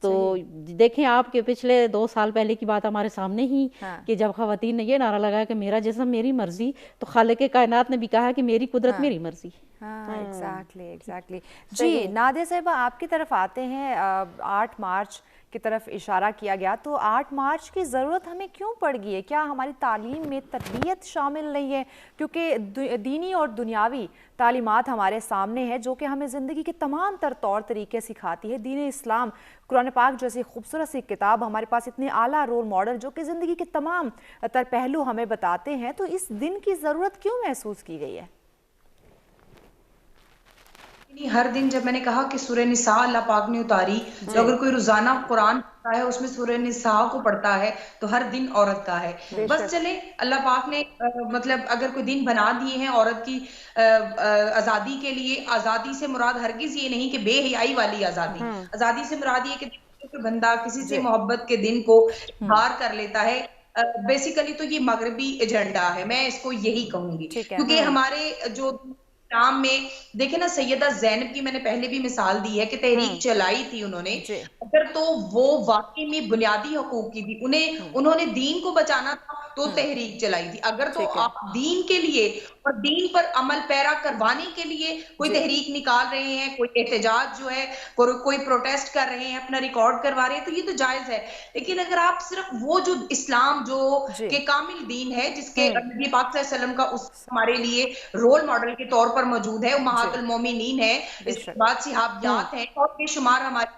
تو دیکھیں آپ کے پچھلے 2 سال پہلے کی بات ہمارے سامنے ہی کہ جب خواتین نے یہ نعرہ لگایا کہ میرا جسم میری مرضی، تو خالق کائنات نے بھی کہا کہ میری قدرت میری مرضی. ایگزیکٹلی. جی نادیہ صاحبہ آپ کی طرف آتے ہیں. 8 مارچ کی طرف اشارہ کیا گیا، تو 8 مارچ کی ضرورت ہمیں کیوں پڑ گئی ہے؟ کیا ہماری تعلیم میں تربیت شامل نہیں ہے؟ کیونکہ دینی اور دنیاوی تعلیمات ہمارے سامنے ہے جو کہ ہمیں زندگی کے تمام تر طور طریقے سکھاتی ہے. دین اسلام، قرآن پاک جیسی خوبصورت سی کتاب، ہمارے پاس اتنے اعلیٰ رول ماڈل جو کہ زندگی کے تمام تر پہلو ہمیں بتاتے ہیں. تو اس دن کی ضرورت کیوں محسوس کی گئی ہے؟ ہر دن جب میں نے کہا کہ سورہ نساء اللہ پاک نے اتاری، تو اگر کوئی روزانہ قرآن پڑھتا ہے اس میں سورہ نساء کو پڑھتا ہے تو ہر دن عورت کا ہے. بس چلے اللہ پاک نے مطلب اگر کوئی دن بنا دیے ہیں عورت کی آزادی کے لیے، آزادی سے مراد ہرگز یہ نہیں کہ بے حیائی والی آزادی، آزادی سے مراد یہ کہ بندہ کسی سے محبت کے دن کو اظہار کر لیتا ہے. بیسیکلی تو یہ مغربی ایجنڈا ہے، میں اس کو یہی کہوں گی، کیونکہ ہمارے جو اسلام میں دیکھیں نا، سیدہ زینب کی میں نے پہلے بھی مثال دی ہے کہ تحریک چلائی تھی انہوں نے، اگر تو وہ واقعی میں بنیادی حقوق کی تھی، انہوں نے دین کو بچانا تھا تو تحریک چلائی تھی. اگر تو آپ دین کے لیے اور دین پر عمل پیرا کروانے کے لیے کوئی تحریک نکال رہے ہیں، کوئی احتجاج جو ہے، کوئی پروٹیسٹ کر رہے ہیں، اپنا ریکارڈ کروا رہے ہیں، تو یہ تو جائز ہے. لیکن اگر آپ صرف وہ جو اسلام جو کہ کامل دین ہے، جس کے نبی پاک صلی اللہ علیہ وسلم کا اس ہمارے لیے رول ماڈل کے طور پر موجود ہے، امہات المومنین ہے، اس کے بعد صحابیات ہیں اور بے شمار ہمارے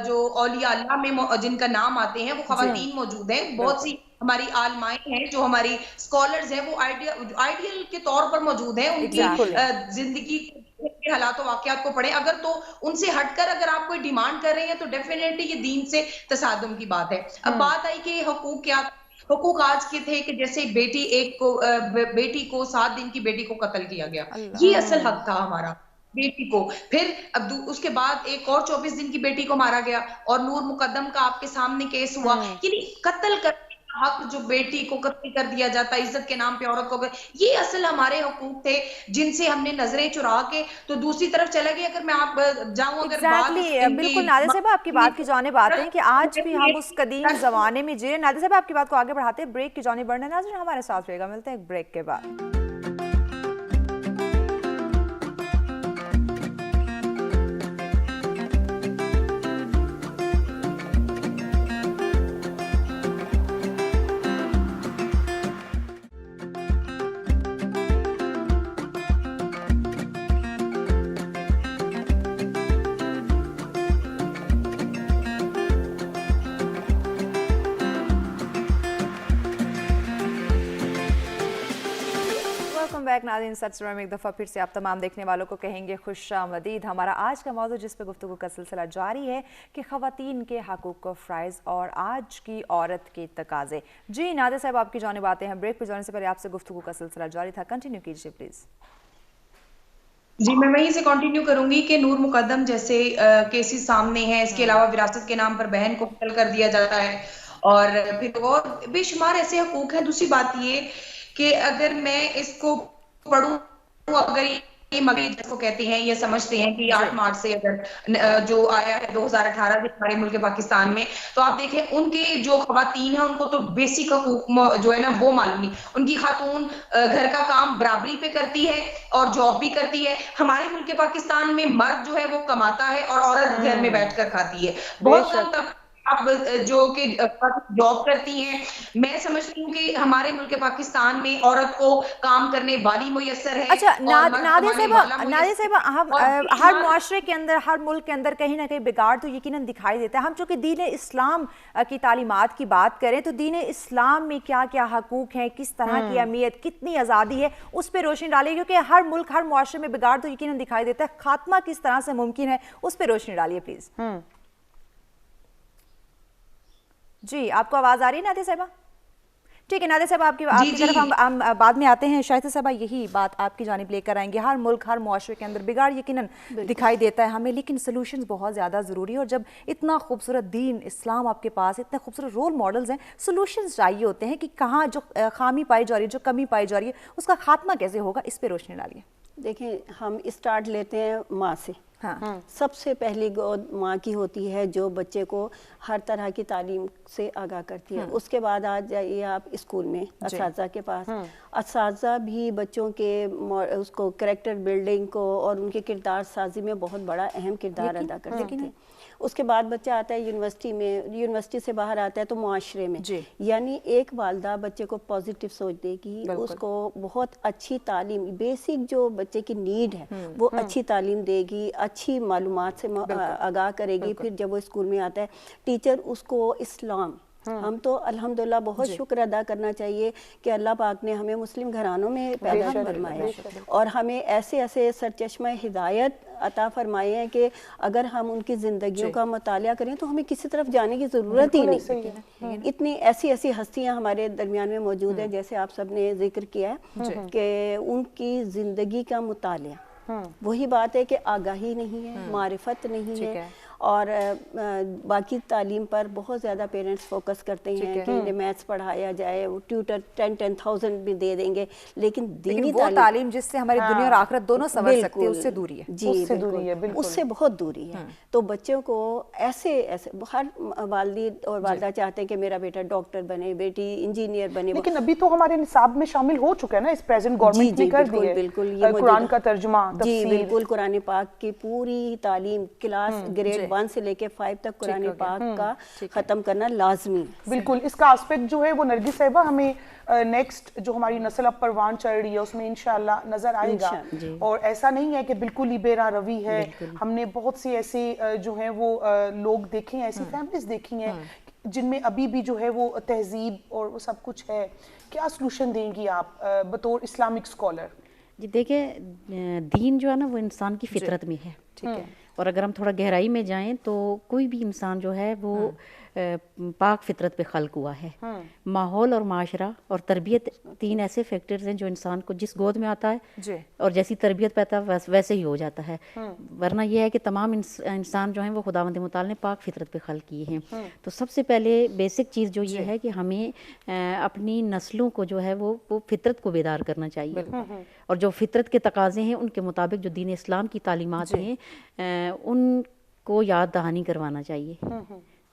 جو اولیاء اللہ میں جن کا نام آتے ہیں وہ خواتین موجود ہیں. بہت سی ہماری عالمائیں ہیں جو ہماری اسکالرز ہیں وہ آئیڈیل کے طور پر موجود ہیں. ان کی زندگی کے حالات و واقعات کو پڑھیں اگر تو ان سے ہٹ کر اگر آپ کوئی ڈیمانڈ کر رہے ہیں تو ڈیفینیٹلی یہ دین سے تصادم کی بات ہے. اب بات آئی کہ حقوق کیا. حقوق آج کے تھے کہ جیسے بیٹی کو 7 دن کی بیٹی کو قتل کیا گیا, یہ اصل حق تھا ہمارا بیٹی کو. پھر اب اس کے بعد ایک اور 24 دن کی بیٹی کو مارا گیا اور نور مقدم کا آپ کے سامنے کیس ہوا. یعنی قتل کرنے کا حق جو بیٹی کو قتل کر دیا جاتا ہے عزت کے نام پہ عورت کو, یہ اصل ہمارے حقوق تھے جن سے ہم نے نظریں چرا کے تو دوسری طرف چلے گئے. اگر میں آپ جاؤں اگر بالکل نادر صاحب آپ کی بات کی جانب آتے ہیں کہ آج بھی ہم اس قدیم زمانے میں جی رہے. نادر صاحب آپ کی بات کو آگے بڑھاتے ہیں, بریک کی جانب بڑھنا. ناظرین ہمارے ساتھ رہے گا, ملتے ہیں ایک بریک کے بعد. ناظرین سچ میں ایک دفعہ پھر سے آپ تمام دیکھنے والوں کو کہیں گے خوش آمدید. ہمارا آج کا موضوع جس پہ گفتگو کا سلسلہ جاری ہے کہ خواتین کے حقوق و فرائض اور آج کی عورت کے تقاضے. جی نادر صاحب آپ کی جانب آتے ہیں. بریک پہ جانے سے پہلے آپ سے گفتگو کا سلسلہ جاری تھا, کنٹینیو کیجیے پلیز. جی میں وہیں سے کنٹینیو کروں گی کہ نور مقدم جیسے کیسز سامنے ہیں. اس کے علاوہ وراثت کے نام پر بہن کو قتل کر دیا جاتا ہے اور پھر اور بے شمار ایسے حقوق ہیں. دوسری بات یہ کہ اگر میں اس کو پڑھوں, اگر یہ مغرب جس کو کہتے ہیں یہ سمجھتے ہیں کہ 8 مارچ سے اگر جو آیا ہے 2018 سے ہمارے ملک پاکستان میں, تو آپ دیکھیں ان کے جو خواتین ہیں ان کو تو بیسک حقوق جو ہے نا وہ معلوم نہیں. ان کی خاتون گھر کا کام برابری پہ کرتی ہے اور جاب بھی کرتی ہے. ہمارے ملک پاکستان میں مرد جو ہے وہ کماتا ہے اور عورت گھر میں بیٹھ کر کھاتی ہے. بہت کم تک اب جو کہ جاب کرتی ہیں. میں سمجھتی ہوں کہ ہمارے ملک پاکستان میں عورت کو کام کرنے والی میسر ہے. اچھا نادر صاحب ہر معاشرے کے اندر, ہر ملک کے اندر کہیں نہ کہیں بگاڑ تو یقیناً دکھائی دیتا ہے. ہم چونکہ دین اسلام کی تعلیمات کی بات کریں تو دین اسلام میں کیا کیا حقوق ہیں, کس طرح کی اہمیت, کتنی آزادی ہے, اس پہ روشنی ڈالیے. کیونکہ ہر ملک ہر معاشرے میں بگاڑ تو یقیناً دکھائی دیتا ہے. خاتمہ کس طرح سے ممکن ہے اس پہ روشنی ڈالیے پلیز. جی آپ کو آواز آ رہی ہے نادر صاحبہ؟ ٹھیک ہے نادر صاحب آپ کی طرف ہم بعد میں آتے ہیں. شائستہ صاحبہ یہی بات آپ کی جانب لے کر آئیں گے. ہر ملک ہر معاشرے کے اندر بگاڑ یقیناً دکھائی دیتا ہے ہمیں, لیکن سلوشنز بہت زیادہ ضروری ہے. اور جب اتنا خوبصورت دین اسلام آپ کے پاس, اتنے خوبصورت رول ماڈلز ہیں, سلوشنز چاہیے ہوتے ہیں کہ کہاں جو خامی پائی جا رہی ہے, جو کمی پائی جا رہی ہے, اس کا خاتمہ کیسے ہوگا, اس پہ روشنی ڈالیے. دیکھیں ہم اسٹارٹ لیتے ہیں ماں سے. سب سے پہلی گود ماں کی ہوتی ہے جو بچے کو ہر طرح کی تعلیم سے آگاہ کرتی ہے. اس کے بعد آ جائیے آپ اسکول میں اساتذہ کے پاس. اساتذہ بھی بچوں کے اس کو کریکٹر بلڈنگ کو اور ان کے کردار سازی میں بہت بڑا اہم کردار ادا کرتے ہیں. اس کے بعد بچہ آتا ہے یونیورسٹی میں, یونیورسٹی سے باہر آتا ہے تو معاشرے میں. یعنی ایک والدہ بچے کو پازیٹیو سوچ دے گی, اس کو بہت اچھی تعلیم, بیسک جو بچے کی نیڈ ہے وہ اچھی تعلیم دے گی, اچھی معلومات سے آگاہ کرے گی. پھر جب وہ اسکول میں آتا ہے ٹیچر اس کو اسلام, ہم تو الحمدللہ بہت شکر ادا کرنا چاہیے کہ اللہ پاک نے ہمیں مسلم گھرانوں میں پیدا فرمایا اور ہمیں ایسے ایسے سرچشمہ ہدایت عطا فرمائے ہیں کہ اگر ہم ان کی زندگیوں کا مطالعہ کریں تو ہمیں کسی طرف جانے کی ضرورت ہی نہیں. اتنی ایسی ایسی ہستیاں ہمارے درمیان میں موجود ہیں جیسے آپ سب نے ذکر کیا ہے کہ ان کی زندگی کا مطالعہ, وہی بات ہے کہ آگاہی نہیں ہے, معرفت نہیں ہے. اور باقی تعلیم پر بہت زیادہ پیرنٹس فوکس کرتے ہیں کہ انہیں میتھس پڑھایا جائے, وہ ٹیوٹر 10,000 بھی دے دیں گے, لیکن دینی تعلیم جس سے ہماری دنیا اور آخرت دونوں سنور سکتی ہے اس سے دوری ہے. جی اس سے بہت دوری ہے. تو بچوں کو ایسے ہر والدین اور والدہ چاہتے ہیں کہ میرا بیٹا ڈاکٹر بنے, بیٹی انجینئر بنے. لیکن ابھی تو ہمارے نصاب میں شامل ہو چکا ہے نا, اس پریزنٹ گورنمنٹ نے کر دی ہے. بالکل قرآن کا ترجمہ, جی بالکل, قرآن پاک کی پوری تعلیم کلاس گریڈ 1 سے لے کے 5 تک قرآن پاک کا ختم کرنا لازمی ہے. بالکل اس کا آسپیکٹ جو ہے وہ نرگس صاحبہ ہمیں نیکسٹ جو ہماری نسل اب پروان چڑھ رہی ہے اس میں انشاءاللہ نظر آئے گا. اور ایسا نہیں ہے کہ بالکل ہی بے راہ روی ہے. ہم نے بہت سی ایسے جو ہیں وہ لوگ دیکھے ہیں, ایسی فیملیز دیکھی ہیں جن میں ابھی بھی جو ہے وہ تہذیب اور وہ سب کچھ ہے. کیا سلوشن دیں گی آپ بطور اسلامک اسکالر؟ جی دیکھیں, دین جو ہے نا وہ انسان کی فطرت میں ہے, ٹھیک ہے, اور اگر ہم تھوڑا گہرائی میں جائیں تو کوئی بھی انسان جو ہے وہ پاک فطرت پہ خلق ہوا ہے. ماحول اور معاشرہ اور تربیت 3 ایسے فیکٹرز ہیں جو انسان کو جس گود میں آتا ہے اور جیسی تربیت پاتا ہے ویسے ہی ہو جاتا ہے. ورنہ یہ ہے کہ تمام انسان جو ہیں وہ خداوند متعال نے پاک فطرت پہ خلق کیے ہیں. تو سب سے پہلے بیسک چیز جو یہ ہے کہ ہمیں اپنی نسلوں کو جو ہے وہ فطرت کو بیدار کرنا چاہیے, اور جو فطرت کے تقاضے ہیں ان کے مطابق جو دین اسلام کی تعلیمات ہیں ان کو یاد دہانی کروانا چاہیے.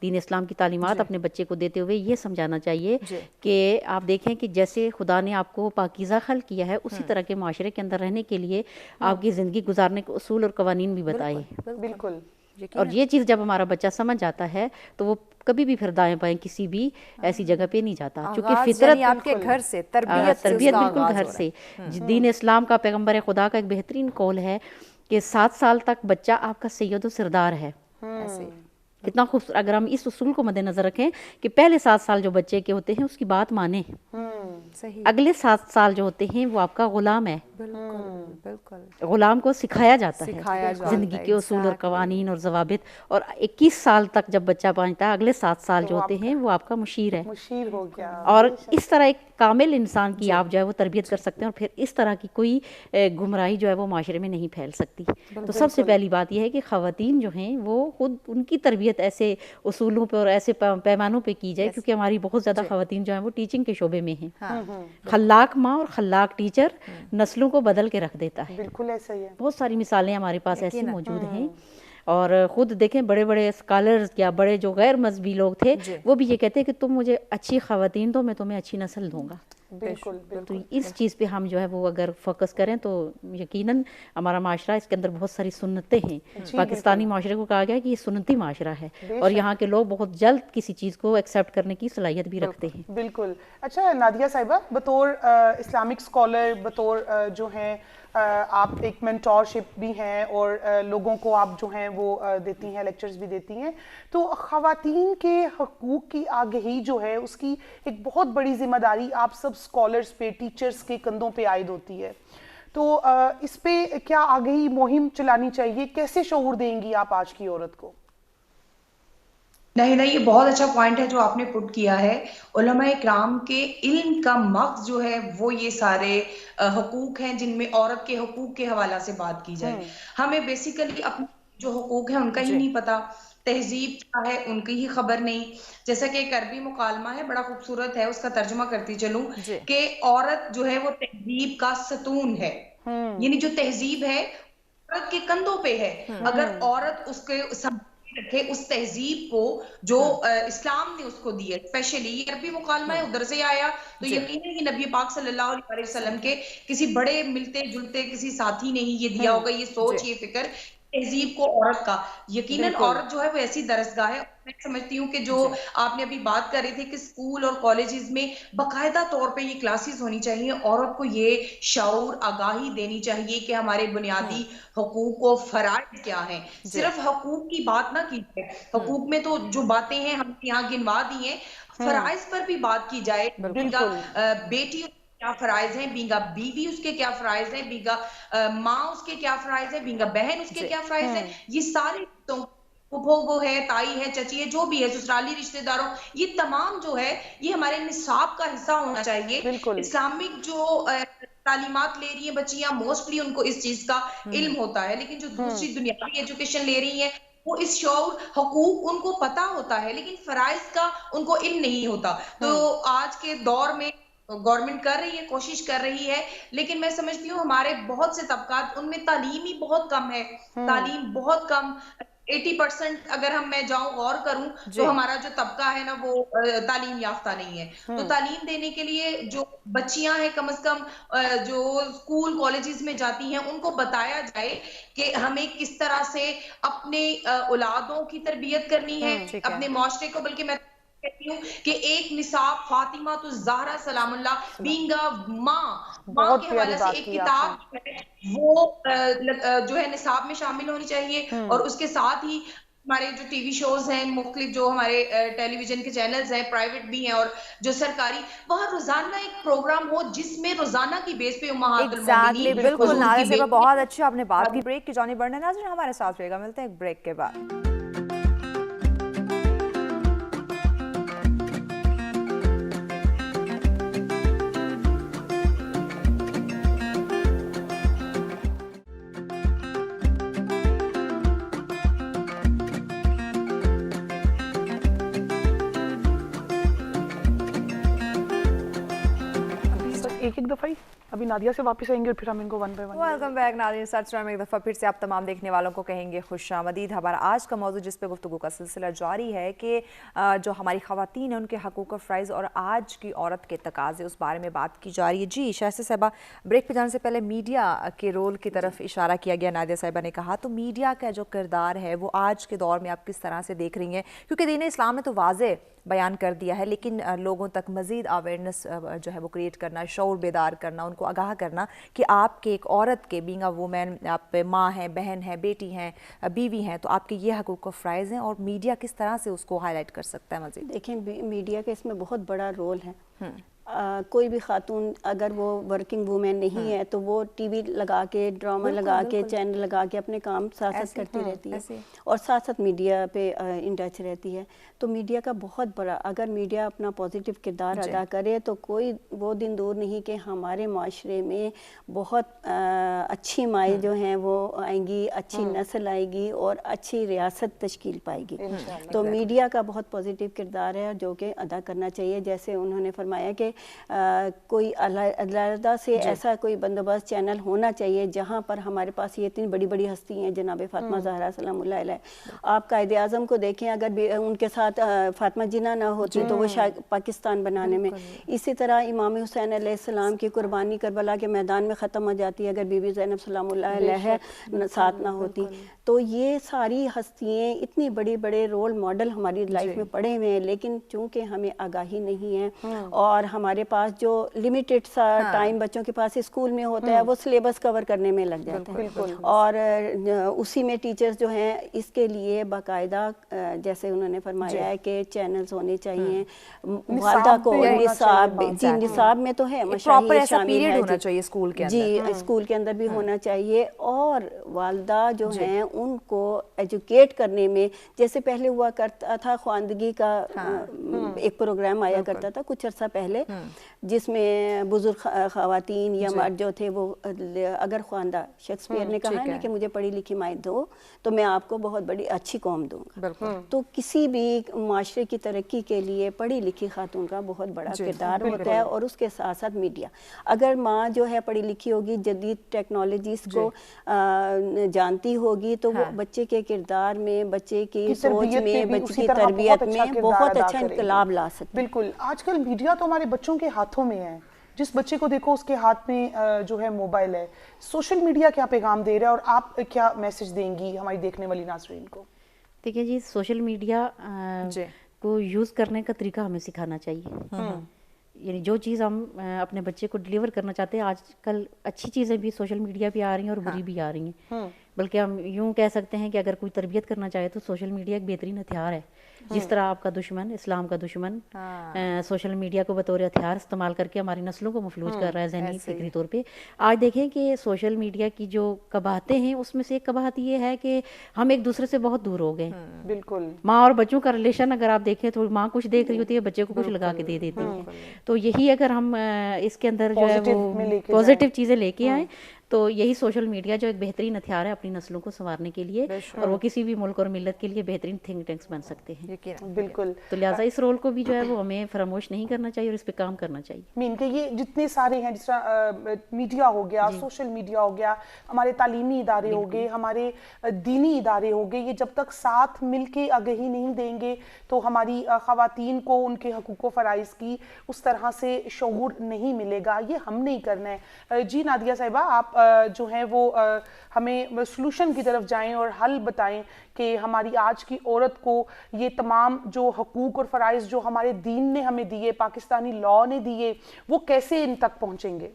دین اسلام کی تعلیمات اپنے بچے کو دیتے ہوئے یہ سمجھانا چاہیے کہ آپ دیکھیں کہ جیسے خدا نے آپ کو پاکیزہ خلق کیا ہے اسی طرح کے معاشرے کے اندر رہنے کے لیے آپ کی زندگی گزارنے کے اصول اور قوانین بھی بتائے. بالکل. اور یہ چیز جب ہمارا بچہ سمجھ جاتا ہے تو وہ کبھی بھی پھر دائیں بائیں کسی بھی ایسی جگہ پہ نہیں جاتا, کیونکہ فطرت آپ کے گھر سے تربیت بالکل گھر سے. دین اسلام کا پیغمبر خدا کا ایک بہترین قول ہے کہ 7 سال تک بچہ آپ کا سید و سردار ہے. کتنا خوبصورت. اگر ہم اس اصول کو مد نظر رکھیں کہ پہلے 7 سال جو بچے کے ہوتے ہیں اس کی بات مانیں, اگلے 7 سال جو ہوتے ہیں وہ آپ کا غلام ہے. بالکل غلام کو سکھایا جاتا ہے زندگی کے اصول اور قوانین اور ضوابط, اور 21 سال تک جب بچہ پہنچتا ہے اگلے 7 سال جو ہوتے ہیں وہ آپ کا مشیر ہے. مشیر ہو گیا. اور اس طرح ایک کامل انسان کی آپ جو ہے وہ تربیت کر سکتے ہیں, اور پھر اس طرح کی کوئی گمراہی جو ہے وہ معاشرے میں نہیں پھیل سکتی. تو سب سے پہلی بات یہ ہے کہ خواتین جو ہیں وہ خود ان کی تربیت ایسے اصولوں پہ اور ایسے پیمانوں پہ کی جائے, کیونکہ ہماری بہت زیادہ خواتین جو ہیں وہ ٹیچنگ کے شعبے میں ہیں. خلاق ماں اور خلاق ٹیچر نسلوں کو بدل کے رکھ دیتا ہے. بالکل ایسا ہی ہے. بہت ساری مثالیں ہمارے پاس ایسی موجود ہیں. اور خود دیکھیں بڑے بڑے اسکالرز یا بڑے جو غیر مذہبی لوگ تھے وہ بھی یہ کہتے ہیں کہ تم مجھے اچھی خواتین دو, میں تمہیں اچھی نسل دوں گا. بالکل. تو اس چیز پہ ہم جو ہے وہ اگر فوکس کریں تو یقیناً ہمارا معاشرہ, اس کے اندر بہت ساری سنتیں ہیں. پاکستانی معاشرے کو کہا گیا کہ یہ سنتی معاشرہ ہے, اور یہاں کے لوگ بہت جلد کسی چیز کو ایکسیپٹ کرنے کی صلاحیت بھی رکھتے ہیں. بالکل. اچھا نادیہ صاحبہ, بطور اسلامک اسکالر, بطور جو ہیں آپ ایک مینٹورشپ بھی ہیں اور لوگوں کو آپ جو ہیں وہ دیتی ہیں, لیکچرز بھی دیتی ہیں, تو خواتین کے حقوق کی آگہی جو ہے اس کی ایک بہت بڑی ذمہ داری آپ سب اسکالرز پہ, ٹیچرز کے کندھوں پہ عائد ہوتی ہے. تو اس پہ کیا آگہی مہم چلانی چاہیے, کیسے شعور دیں گی آپ آج کی عورت کو؟ نہیں یہ بہت اچھا پوائنٹ ہے جو آپ نے پٹ کیا ہے. علماء اکرام کے علم کا مغز جو ہے وہ یہ سارے حقوق ہیں جن میں عورت کے حقوق کے حوالہ سے بات کی جائے. ہمیں بیسیکلی اپنے جو حقوق ہیں ان کا ہی نہیں پتا, تہذیب کیا ہے ان کی ہی خبر نہیں. جیسا کہ ایک عربی مکالمہ ہے بڑا خوبصورت ہے, اس کا ترجمہ کرتی چلوں کہ عورت جو ہے وہ تہذیب کا ستون ہے. یعنی جو تہذیب ہے عورت کے کندھوں پہ ہے. اگر عورت اس کے رکھے اس تہذیب کو جو اسلام نے اس کو دی ہے, اسپیشلی یہ عربی مکالمہ ہے ادھر سے آیا, تو یقیناً یہ نبی پاک صلی اللہ علیہ وسلم کے کسی بڑے ملتے جلتے کسی ساتھی نے ہی یہ دیا ہوگا, یہ سوچ یہ فکر تہذیب کو عورت کا. یقیناً عورت جو ہے وہ ایسی درسگاہ ہے. میں سمجھتی ہوں کہ جو آپ نے ابھی بات کر رہے تھے کہ اسکول اور کالجز میں باقاعدہ طور پہ یہ کلاسز ہونی چاہیے, عورت کو یہ شعور آگاہی دینی چاہیے کہ ہمارے بنیادی حقوق و فرائض کیا ہیں. صرف حقوق کی بات نہ کی جائے, حقوق میں تو جو باتیں ہیں ہم یہاں گنوا دی ہیں, فرائض پر بھی بات کی جائے. بیٹی کیا فرائض ہیں, بینگا بیوی اس کے کیا فرائض ہیں, بینگا ماں اس کے کیا فرائض ہیں, بینگا بہن اس کے کیا فرائض ہیں. یہ سارے وہ ہے, تائی ہے, چچی ہے, جو بھی ہے, سسرالی رشتہ داروں, یہ تمام جو ہے یہ ہمارے نصاب کا حصہ ہونا چاہیے. اسلامک جو تعلیمات لے رہی ہیں بچیاں موسٹلی ان کو اس چیز کا علم ہوتا ہے, لیکن جو دوسری دنیاوی ایجوکیشن لے رہی ہیں وہ اس شعور حقوق ان کو پتا ہوتا ہے لیکن فرائض کا ان کو علم نہیں ہوتا. تو آج کے دور میں گورنمنٹ کر رہی ہے, کوشش کر رہی ہے, لیکن میں سمجھتی ہوں ہمارے بہت سے طبقات ان میں تعلیم ہی بہت کم ہے, تعلیم بہت کم, 80% اگر میں جاؤں غور کروں تو ہمارا جو طبقہ ہے نا وہ تعلیم یافتہ نہیں ہے. تو تعلیم دینے کے لیے جو بچیاں ہیں کم از کم جو اسکول کالجز میں جاتی ہیں ان کو بتایا جائے کہ ہمیں کس طرح سے اپنے اولادوں کی تربیت کرنی ہے, اپنے معاشرے کو. بلکہ میں کہتی ہوں کہ ایک نصاب فاطمہ الزہرا سلام اللہ بینگ ماں کے حوالے سے ایک کتاب وہ جو ہے نصاب میں شامل ہونی چاہیے. اور اس کے ساتھ ہی ہمارے جو ٹی وی شوز ہیں مختلف, جو ہمارے ٹیلی ویژن کے چینلز ہیں پرائیویٹ بھی ہیں اور جو سرکاری, وہاں روزانہ ایک پروگرام ہو جس میں روزانہ کی بیس پہ امہات المومنین بالکل. نادیہ صاحبہ بہت اچھی آپ نے بات کی. بریک کی جانب بڑھنا ناظرین ہمارے ساتھ رہے گا, ملتے ہیں ایک بریک کے بعد. ایک دفعہ ہی ابھی نادیہ سے واپس آئیں گے اور پھر ہم ان کو one by one. Welcome back ناظرین, سچ میں ایک دفعہ پھر سے آپ تمام دیکھنے والوں کو کہیں گے خوش آمدید. ہمارا آج کا موضوع جس پہ گفتگو کا سلسلہ جاری ہے کہ جو ہماری خواتین ہیں ان کے حقوق و فرائض اور آج کی عورت کے تقاضے, اس بارے میں بات کی جا رہی ہے. جی شائستہ صاحبہ, بریک پہ جانے سے پہلے میڈیا کے رول کی طرف اشارہ کیا گیا, نادیہ صاحبہ نے کہا, تو میڈیا کا جو کردار ہے وہ آج کے دور میں آپ کس طرح سے دیکھ رہی ہیں؟ کیونکہ دین اسلام نے تو واضح بیان کر دیا ہے, لیکن لوگوں تک مزید اویئرنیس جو ہے وہ کریٹ کرنا, شعور بیدار کرنا, ان کو آگاہ کرنا کہ آپ کے ایک عورت کے بینگ اے وومن, آپ ماں ہیں, بہن ہیں, بیٹی ہیں, بیوی ہیں, تو آپ کے یہ حقوق و فرائض ہیں, اور میڈیا کس طرح سے اس کو ہائی لائٹ کر سکتا ہے مزید؟ دیکھیں میڈیا کا اس میں بہت بڑا رول ہے. کوئی بھی خاتون اگر وہ ورکنگ وومن نہیں ہے تو وہ ٹی وی لگا کے, ڈرامہ لگا کے, چینل لگا کے اپنے کام ساتھ ساتھ کرتی رہتی ہے اور ساتھ ساتھ میڈیا پہ ان ٹچ رہتی ہے. تو میڈیا کا بہت بڑا, اگر میڈیا اپنا پازیٹیو کردار ادا کرے تو کوئی وہ دن دور نہیں کہ ہمارے معاشرے میں بہت اچھی مائیں جو ہیں وہ آئیں گی, اچھی نسل آئے گی اور اچھی ریاست تشکیل پائے گی. تو میڈیا کا بہت پازیٹیو کردار ہے جو کہ ادا کرنا چاہیے. جیسے انہوں نے فرمایا کہ کوئی علیحدہ سے ایسا کوئی بندوبست چینل ہونا چاہیے جہاں پر ہمارے پاس یہ اتنی بڑی بڑی ہستی ہیں, جناب فاطمہ زہرا سلام اللہ علیہ. آپ قائد اعظم کو دیکھیں, اگر ان کے ساتھ فاطمہ جناح نہ ہوتی تو وہ شاید پاکستان بنانے میں. اسی طرح امام حسین علیہ السلام کی قربانی کربلا کے میدان میں ختم ہو جاتی اگر بی بی زینب سلام اللہ علیہ ساتھ نہ ہوتی. تو یہ ساری ہستیاں اتنی بڑی بڑے رول ماڈل ہماری لائف میں پڑے ہوئے ہیں, لیکن چونکہ ہمیں آگاہی نہیں ہے اور ہمارے پاس جو لمیٹڈ سا ٹائم بچوں کے پاس اسکول میں ہوتا ہے وہ سلیبس کور کرنے میں لگ جاتا ہے, اور اسی میں ٹیچرز جو ہیں اس کے لیے باقاعدہ جیسے انہوں نے فرمایا ہے کہ چینلز ہونے چاہیے, والدہ کو نصاب, جی نصاب میں تو ہے مشاہیر شامل ہے جی, اسکول کے اندر بھی ہونا چاہیے. اور والدہ جو ہیں ان کو ایجوکیٹ کرنے میں, جیسے پہلے ہوا کرتا تھا خواندگی کا ایک پروگرام آیا کرتا تھا کچھ عرصہ پہلے, جس میں بزرگ خواتین یا مرد جو تھے وہ, اگر خواندہ, شیکسپیئر نے کہا ہے کہ مجھے پڑھی لکھی مائیں دو تو میں آپ کو بہت بڑی اچھی قوم دوں گا. تو کسی بھی معاشرے کی ترقی کے لیے پڑھی لکھی خاتون کا بہت بڑا کردار ہوتا ہے. اور اس کے ساتھ ساتھ میڈیا, اگر ماں جو ہے پڑھی لکھی ہوگی, جدید ٹیکنالوجیز کو جانتی ہوگی, تو وہ بچے کے کردار میں, بچے کی سوچ میں, بچے کی تربیت میں بہت اچھا انقلاب لا سکتی ہے. بالکل. آج کل میڈیا تو ہمارے بچوں کے ہاتھوں میں ہے, جس بچے کو دیکھو اس کے ہاتھ میں جو ہے موبائل ہے. سوشل میڈیا کیا پیغام دے رہا ہے اور آپ کیا میسج دیں گی ہماری دیکھنے والی ناظرین کو؟ دیکھیں جی, سوشل میڈیا کو یوز کرنے کا طریقہ ہمیں سکھانا چاہیے. یعنی جو چیز ہم اپنے بچے کو ڈیلیور کرنا چاہتے ہیں, آج کل اچھی چیزیں بھی سوشل میڈیا پہ آ رہی ہیں اور بری بھی آ رہی ہیں. بلکہ ہم یوں کہہ سکتے ہیں کہ اگر کوئی تربیت کرنا چاہے تو سوشل میڈیا ایک بہترین ہتھیار ہے. جس طرح آپ کا دشمن, اسلام کا دشمن, سوشل میڈیا کو بطور ہتھیار استعمال کر کے ہماری نسلوں کو مفلوج کر رہا ہے ذہنی فکری طور پہ. آج دیکھیں کہ سوشل میڈیا کی جو قباحتیں ہیں اس میں سے ایک قباحت یہ ہے کہ ہم ایک دوسرے سے بہت دور ہو گئے. بالکل. ماں اور بچوں کا ریلیشن اگر آپ دیکھیں تو ماں کچھ دیکھ رہی ہوتی ہے, بچے کو کچھ لگا کے دے دیتی ہے. تو یہی اگر ہم اس کے اندر جو ہے وہ پازیٹیو چیزیں لے کے آئیں تو یہی سوشل میڈیا جو ایک بہترین ہتھیار ہے اپنی نسلوں کو سنوارنے کے لیے، اور وہ کسی بھی ملک اور ملت کے لیے بہترین تھنک ٹینکس بن سکتے ہیں. بالکل. تو لہٰذا اس رول کو بھی جو ہے وہ ہمیں فراموش نہیں کرنا چاہیے اور اس پہ کام کرنا چاہیے. مین کہ یہ جتنے سارے ہیں، جس طرح میڈیا ہو گیا، سوشل میڈیا ہو گیا، ہمارے تعلیمی ادارے ہو گئے، ہمارے دینی ادارے ہو گئے، یہ جب تک ساتھ مل کے آگہی نہیں دیں گے تو ہماری خواتین کو ان کے حقوق و فرائض کی اس طرح سے شعور نہیں ملے گا. یہ ہم نہیں کرنا ہے. جی نادیہ صاحبہ، آپ جو ہیں وہ ہمیں سلوشن کی طرف جائیں اور حل بتائیں کہ ہماری آج کی عورت کو یہ تمام جو حقوق اور فرائض جو ہمارے دین نے ہمیں دیے، پاکستانی لاء نے دیے، وہ کیسے ان تک پہنچیں گے؟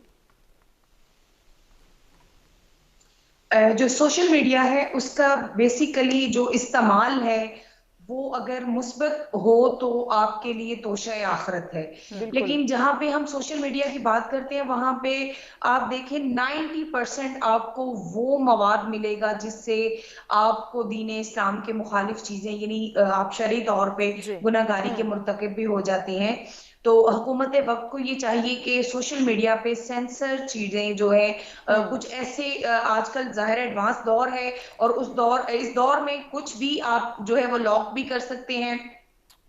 جو سوشل میڈیا ہے اس کا بیسیکلی جو استعمال ہے وہ اگر مثبت ہو تو آپ کے لیے توشہ آخرت ہے. لیکن جہاں پہ ہم سوشل میڈیا کی بات کرتے ہیں وہاں پہ آپ دیکھیں 90% آپ کو وہ مواد ملے گا جس سے آپ کو دین اسلام کے مخالف چیزیں، یعنی آپ شرعی طور پہ گناہ گاری کے مرتکب بھی ہو جاتے ہیں. تو حکومت وقت کو یہ چاہیے کہ سوشل میڈیا پہ سینسر چیزیں جو ہے کچھ ایسے، آج کل ظاہر ایڈوانس دور ہے اور اس دور میں کچھ بھی آپ جو ہے وہ لاک بھی کر سکتے ہیں.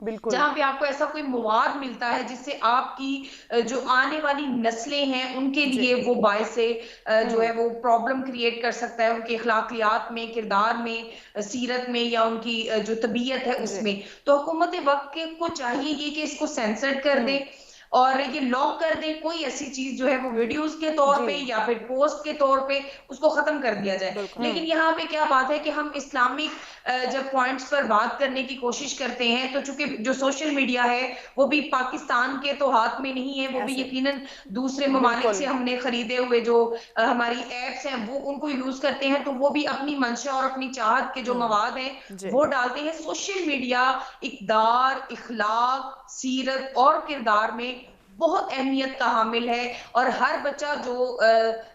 بالکل. جہاں پہ آپ کو ایسا کوئی مواد ملتا ہے جس سے آپ کی جو آنے والی نسلیں ہیں ان کے لیے وہ باعث سے جو ہے وہ پرابلم کریٹ کر سکتا ہے ان کے اخلاقیات میں، کردار میں، سیرت میں، یا ان کی جو طبیعت ہے اس میں. تو حکومت وقت کو چاہیے یہ کہ اس کو سینسر کر دے اور یہ لاک کر دے. کوئی ایسی چیز جو ہے وہ ویڈیوز کے طور پہ یا پھر پوسٹ کے طور پہ اس کو ختم کر دیا جائے. لیکن یہاں پہ کیا بات ہے کہ ہم اسلامک جب پوائنٹس پر بات کرنے کی کوشش کرتے ہیں تو چونکہ جو سوشل میڈیا ہے وہ بھی پاکستان کے تو ہاتھ میں نہیں ہے، وہ بھی یقیناً دوسرے ممالک سے ہم نے خریدے ہوئے جو ہماری ایپس ہیں وہ ان کو یوز کرتے ہیں، تو وہ بھی اپنی منشا اور اپنی چاہت کے جو مواد ہیں وہ ڈالتے ہیں. سوشل میڈیا اقدار، اخلاق، سیرت اور کردار میں بہت اہمیت کا حامل ہے، اور ہر بچہ جو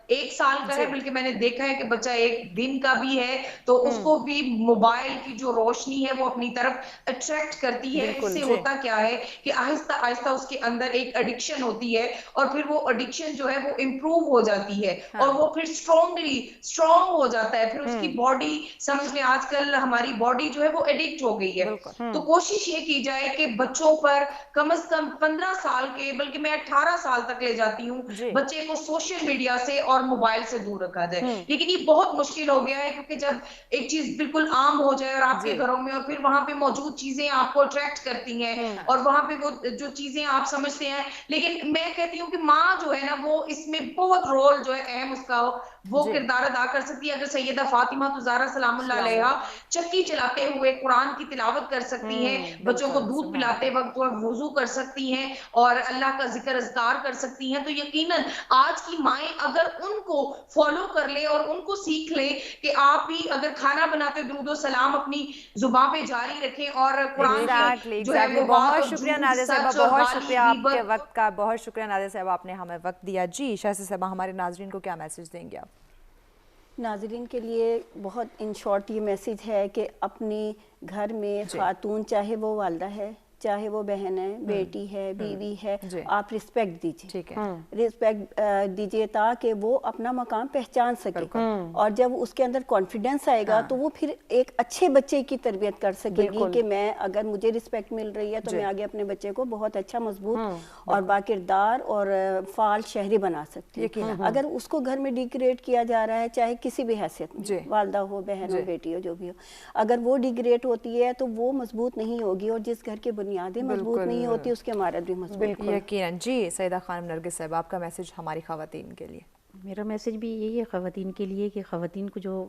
1 سال کا ہے، بلکہ میں نے دیکھا ہے کہ بچہ 1 دن کا بھی ہے، تو اس کو بھی موبائل کی جو روشنی ہے وہ اپنی طرف اٹریکٹ کرتی ہے. اس سے ہوتا کیا ہے کہ آہستہ آہستہ اس کے اندر ایک ایڈکشن ہوتی ہے، اور پھر وہ ایڈکشن جو ہے وہ امپروو ہو جاتی ہے اور وہ پھر اسٹرانگ ہو جاتا ہے. پھر اس کی باڈی، سمجھ میں آج کل ہماری باڈی جو ہے وہ ایڈکٹ ہو گئی ہے. تو کوشش یہ کی جائے کہ بچوں پر کم از کم 15 سال کے، بلکہ میں 18 سال تک لے جاتی ہوں، بچے کو سوشل میڈیا سے اور موبائل سے دور رکھا جائے. لیکن یہ بہت مشکل ہو گیا ہے کیونکہ جب ایک چیز بالکل عام ہو جائے اور آپ کے گھروں میں، اور پھر وہاں پہ موجود چیزیں آپ کو اٹریکٹ کرتی ہیں اور وہاں پہ وہ جو چیزیں آپ سمجھتے ہیں. لیکن میں کہتی ہوں کہ ماں جو ہے نا وہ اس میں بہت رول جو ہے اہم اس کا وہ کردار ادا کر سکتی ہے. اگر سیدہ فاطمہ زہرا سلام اللہ علیہا چکی چلاتے ہوئے قرآن کی تلاوت کر سکتی ہیں، بچوں کو دودھ پلاتے وقت وضو کر سکتی ہیں اور اللہ کا ذکر اذکار کر سکتی ہیں، تو یقیناً آج کی مائیں اگر ان کو فالو کر لیں اور ان کو سیکھ لیں کہ آپ بھی اگر کھانا بناتے درود و سلام اپنی زبان پہ جاری رکھیں اور قرآن کی جو ہے وہ بہت شکریہ نادیہ صاحبہ، بہت شکریہ آپ کے غیبت. وقت کا، بہت شکریہ نادیہ صاحبہ، آپ نے ہمیں وقت دیا. جی شاہزہ صاحبہ، ہمارے ناظرین کو کیا میسج دیں گے آپ؟ ناظرین کے لیے بہت ان شارٹ یہ میسیج ہے کہ اپنی گھر میں خاتون، چاہے وہ والدہ ہے، چاہے وہ بہن ہے، بیٹی ہے، بیوی ہے، آپ رسپیکٹ دیجیے، رسپیکٹ دیجیے تاکہ وہ اپنا مقام پہچان سکے، اور جب اس کے اندر کانفیڈنس آئے گا تو وہ پھر ایک اچھے بچے کی تربیت کر سکے گی کہ میں اگر مجھے رسپیکٹ مل رہی ہے تو میں آگے اپنے بچے کو بہت اچھا، مضبوط اور باکردار اور فعال شہری بنا سکتی ہوں. اگر اس کو گھر میں ڈیگریڈ کیا جا رہا ہے، چاہے کسی بھی حیثیت میں، والدہ ہو، بہن ہو، بیٹی ہو، جو بھی ہو، اگر وہ ڈیگریڈ ہوتی ہے تو وہ مضبوط نہیں ہوگی، اور جس گھر کے بنیادیں مضبوط نہیں ہوتی اس کی عمارت بھی مضبوط. یقیناً. جی سیدہ خانم نرگس صاحب، آپ کا میسج ہماری خواتین کے لیے؟ میرا میسج بھی یہی ہے خواتین کے لیے کہ خواتین کو جو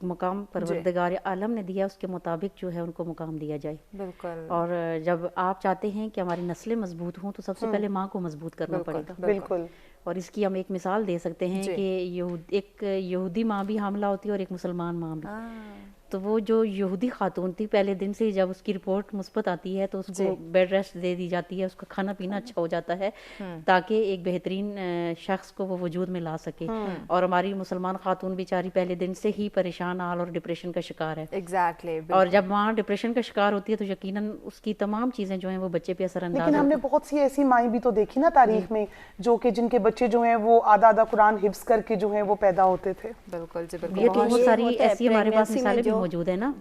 مقام پروردگار عالم نے دیا اس کے مطابق جو ہے ان کو مقام دیا جائے. بالکل. اور جب آپ چاہتے ہیں کہ ہماری نسلیں مضبوط ہوں تو سب سے پہلے ماں کو مضبوط کرنا پڑے گا. بالکل. اور اس کی ہم ایک مثال دے سکتے ہیں کہ ایک یہودی ماں بھی حاملہ ہوتی ہے اور ایک مسلمان ماں بھی. تو وہ جو یہودی خاتون تھی پہلے دن سے جب اس کی رپورٹ مثبت آتی ہے تو اس کو بیڈ ریسٹ دے دی جاتی ہے, اس کا کھانا پینا اچھا ہو جاتا ہے تاکہ ایک بہترین شخص کو وہ وجود میں لا سکے. اور ہماری مسلمان خاتون بیچاری پہلے دن سے ہی پریشان حال اور ڈپریشن کا شکار ہے. ایگزیکٹلی. اور جب ماں ڈپریشن کا شکار ہوتی ہے تو یقیناً اس کی تمام چیزیں جو ہیں وہ بچے پہ اثر انداز. لیکن ہم نے بہت سی ایسی مائیں بھی تو دیکھی نا تاریخ میں جو کہ جن کے بچے جو ہیں وہ آدھا آدھا قرآن حفظ کر کے جو ہیں وہ پیدا ہوتے تھے. بالکل جی بالکل. یہ تو بہت ساری ایسی ہمارے پاس مثالیں بھی موجود ہیں نا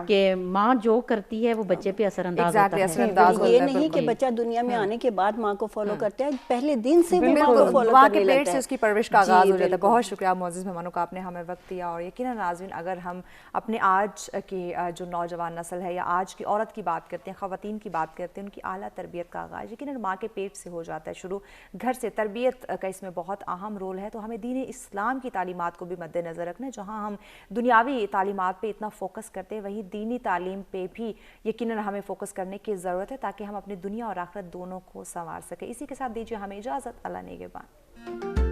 کہ ماں جو کرتی ہے وہ بچے پہ اثر انداز ہوتا ہے. یہ نہیں کہ بچہ دنیا میں آنے کے بعد ماں کو فالو کرتا ہے, پہلے دن سے وہ ماں کو فالو ماں کرنے کے لگتا ہے, پیٹ سے اس کی پرورش کا آغاز ہو جاتا ہے. بہت شکریہ معزز مہمانوں کا, آپ نے ہمیں وقت دیا. اور یقیناً ناظرین اگر ہم اپنے آج کی جو نوجوان نسل ہے یا آج کی عورت کی بات کرتے ہیں, خواتین کی بات کرتے ہیں, ان کی اعلیٰ تربیت کا آغاز یقیناً ماں کے پیٹ سے ہو جاتا ہے شروع, گھر سے. تربیت کا اس میں بہت اہم رول ہے. تو ہمیں دین اسلام کی تعلیمات کو بھی مد نظر رکھنا ہے. جہاں ہم دنیاوی تعلیمات پہ اتنا فوکس کرتے ہیں وہی دینی تعلیم پہ بھی یقیناً ہمیں فوکس کرنے کی ضرورت ہے تاکہ ہم اپنی دنیا اور آخرت دونوں کو سنوار سکیں. اسی کے ساتھ دیجیے ہمیں اجازت. اللہ نگہبان.